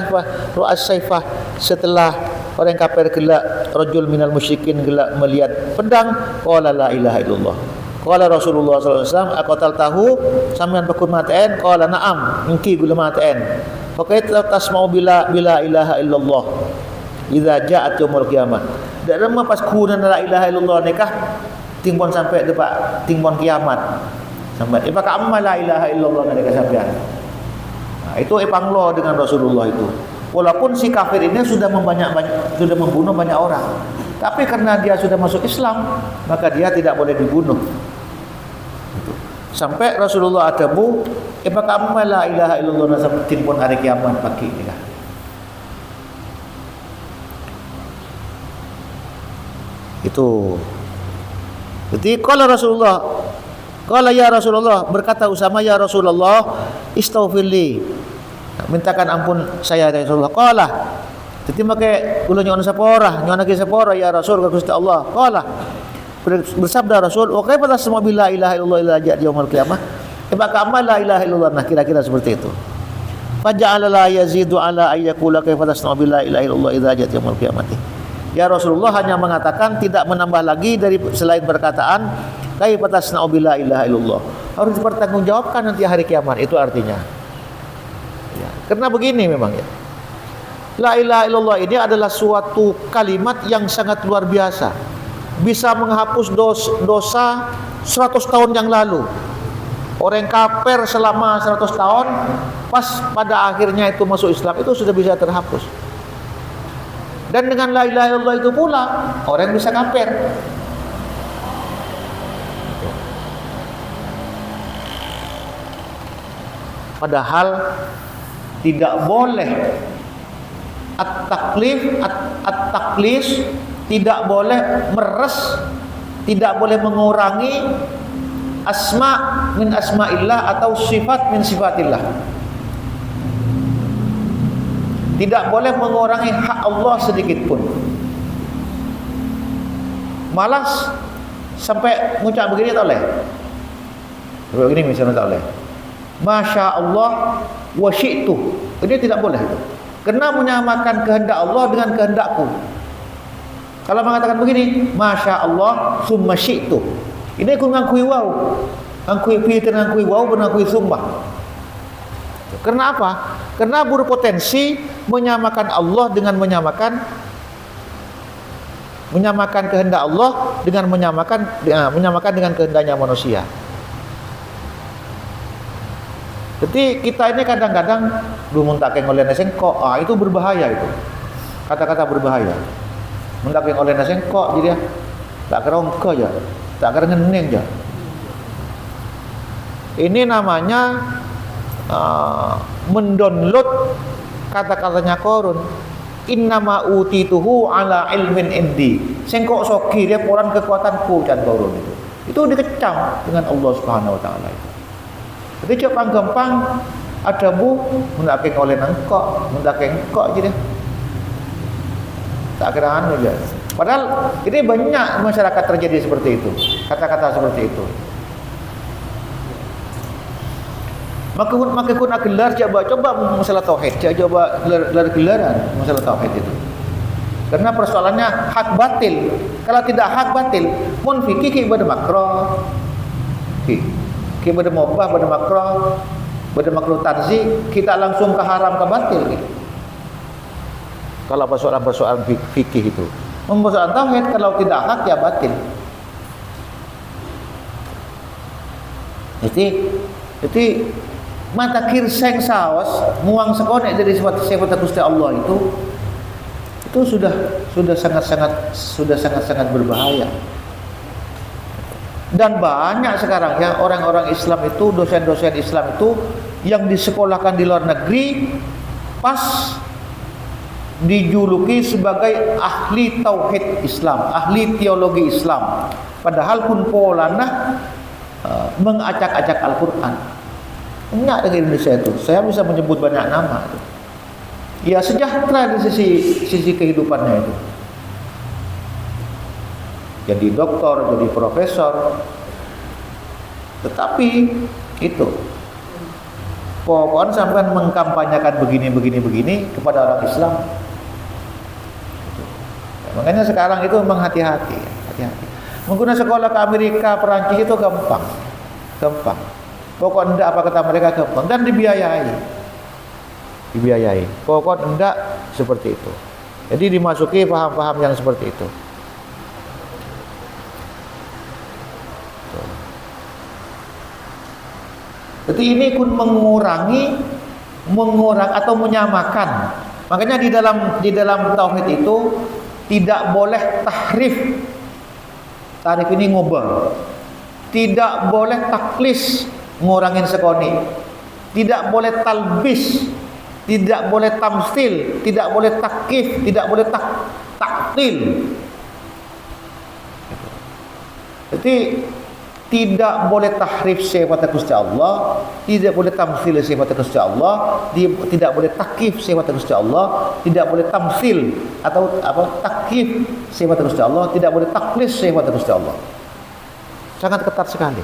saifah, setelah orang kafir gelak, rajul minal musyrikin gelak melihat pedang, qala la ilaha illallah. Qala Rasulullah sallallahu alaihi wasallam, aqataltahu, sampean pakun maten? Qala na'am, engki gula maten. Faqaita tasma'u bila ilaha illallah idza ja'at yaumul qiyamah. Dak lama pas kuna la ilaha illallah nikah timbon sampai depan timbon kiamat. Sampai ipa ka amma la ilaha illallah nikah sampean. Nah, itu ipanglo dengan Rasulullah itu. Walaupun si kafir ini sudah membunuh banyak orang, tapi karena dia sudah masuk Islam, maka dia tidak boleh dibunuh. Sampai Rasulullah adamu, ipa ka amma la ilaha illallah sampai timbon hari kiamat pagi nikah. Itu. Jadi qala Rasulullah, qala ya Rasulullah, berkata Usamah, ya Rasulullah, istaghfirli, mintakan ampun saya dari Rasulullah. Qala, jadi make kula nyono sapora ya Rasul ka Gusti Allah. Qala, bersabda Rasul, wa kaifa tasma bila ilaha illallah illa ja'at yaumil qiyamah, Maka amal la ilaha illallah, nah kira-kira seperti itu. Faja'ala la yazidu ala ayyakula kaifa tasna'u bi la ilaha illallah idza ja'at yaumul qiyamati. Ya Rasulullah hanya mengatakan, tidak menambah lagi dari selain perkataan kaifa tasna'u bi la ilaha illallah. Harus dipertanggungjawabkan nanti hari kiamat, itu artinya. Ya, karena begini memang ya. La ilaha illallah ini adalah suatu kalimat yang sangat luar biasa. Bisa menghapus dosa 100 tahun yang lalu. Orang kafir selama 100 tahun, pas pada akhirnya itu masuk Islam, itu sudah bisa terhapus. Dan dengan la ilaha illallah itu pula orang bisa kafir. Padahal tidak boleh at-taklis, tidak boleh meres, tidak boleh mengurangi asma min asma'illah atau sifat min sifatillah. Tidak boleh mengurangi hak Allah sedikit pun. Malas sampai ngucap begini tak boleh. Seperti begini misalnya tak boleh. Masya Allah wa syi'tu. Ini tidak boleh itu. Kena menyamakan kehendak Allah dengan kehendakku. Kalau mengatakan begini, Masya Allah summa syi'tu, ini aku ngakui wow, ngakui pilih, ngakui wow, ngakui sumpah. Karena apa? Karena berpotensi menyamakan Allah dengan menyamakan kehendak Allah dengan menyamakan dengan kehendaknya manusia. Jadi kita ini kadang-kadang muntaking oleh nasengkok, itu berbahaya itu. Kata-kata berbahaya. Muntaking oleh nasengkok jadi tak kira ongko aja, tak kira ngening aja. Ini namanya mendownload kata-katanya Qarun. Innama utituhu ala ilmin indi. Sengkok soki dia poran kekuatanku dan Qarun itu. Itu dikecam dengan Allah Subhanahu wa taala itu. Jadi coba gampang ada bu mendaking oleh nangkok, mendaking kok jadi tak kira anu aja. Padahal ini banyak masyarakat terjadi seperti itu, kata-kata seperti itu. Maka kun gelar coba masalah tauhid, coba gelaran masalah tauhid itu. Karena persoalannya hak batil. Kalau tidak hak batil, mun fikih ibadah makruh. Kita pada mubah, pada makruh tanzih, kita langsung ke haram, ke batil gitu. Kalau persoalan fikih itu, persoalan tauhid kalau tidak hak ya batil. Jadi mata kirseng saos muang sekonek dari sifat Gusti Allah itu sudah sangat berbahaya. Dan banyak sekarang ya orang-orang Islam itu, dosen-dosen Islam itu yang disekolahkan di luar negeri pas dijuluki sebagai ahli tauhid Islam, ahli teologi Islam. Padahal pun polana mengacak-acak Al-Quran. Enggak dengan Indonesia itu. Saya bisa menyebut banyak nama itu. Ya sejahtera di sisi kehidupannya itu. Jadi doktor, jadi profesor. Tetapi itu pokoknya sampai mengkampanyekan begini kepada orang Islam. Makanya sekarang itu memang hati-hati. Menggunakan sekolah ke Amerika, Perancis itu gampang. Pokok enggak apa kata mereka gampang dan dibiayai. Pokok enggak seperti itu. Jadi dimasuki paham-paham yang seperti itu. Jadi ini pun mengurangi atau menyamakan. Makanya di dalam tauhid itu tidak boleh tahrif. Tahrif ini ngubah. Tidak boleh taklis, ngurangin sekoni. Tidak boleh talbis, tidak boleh tamsil, tidak boleh takkif, tidak boleh taktil. Jadi tidak boleh tahrif sifat Gusti Allah, tidak boleh tamsil sifat Gusti Allah, tidak boleh takkif sifat Gusti Allah, tidak boleh tamsil atau takkif sifat Gusti Allah, tidak boleh taklis sifat Gusti Allah. Sangat ketat sekali.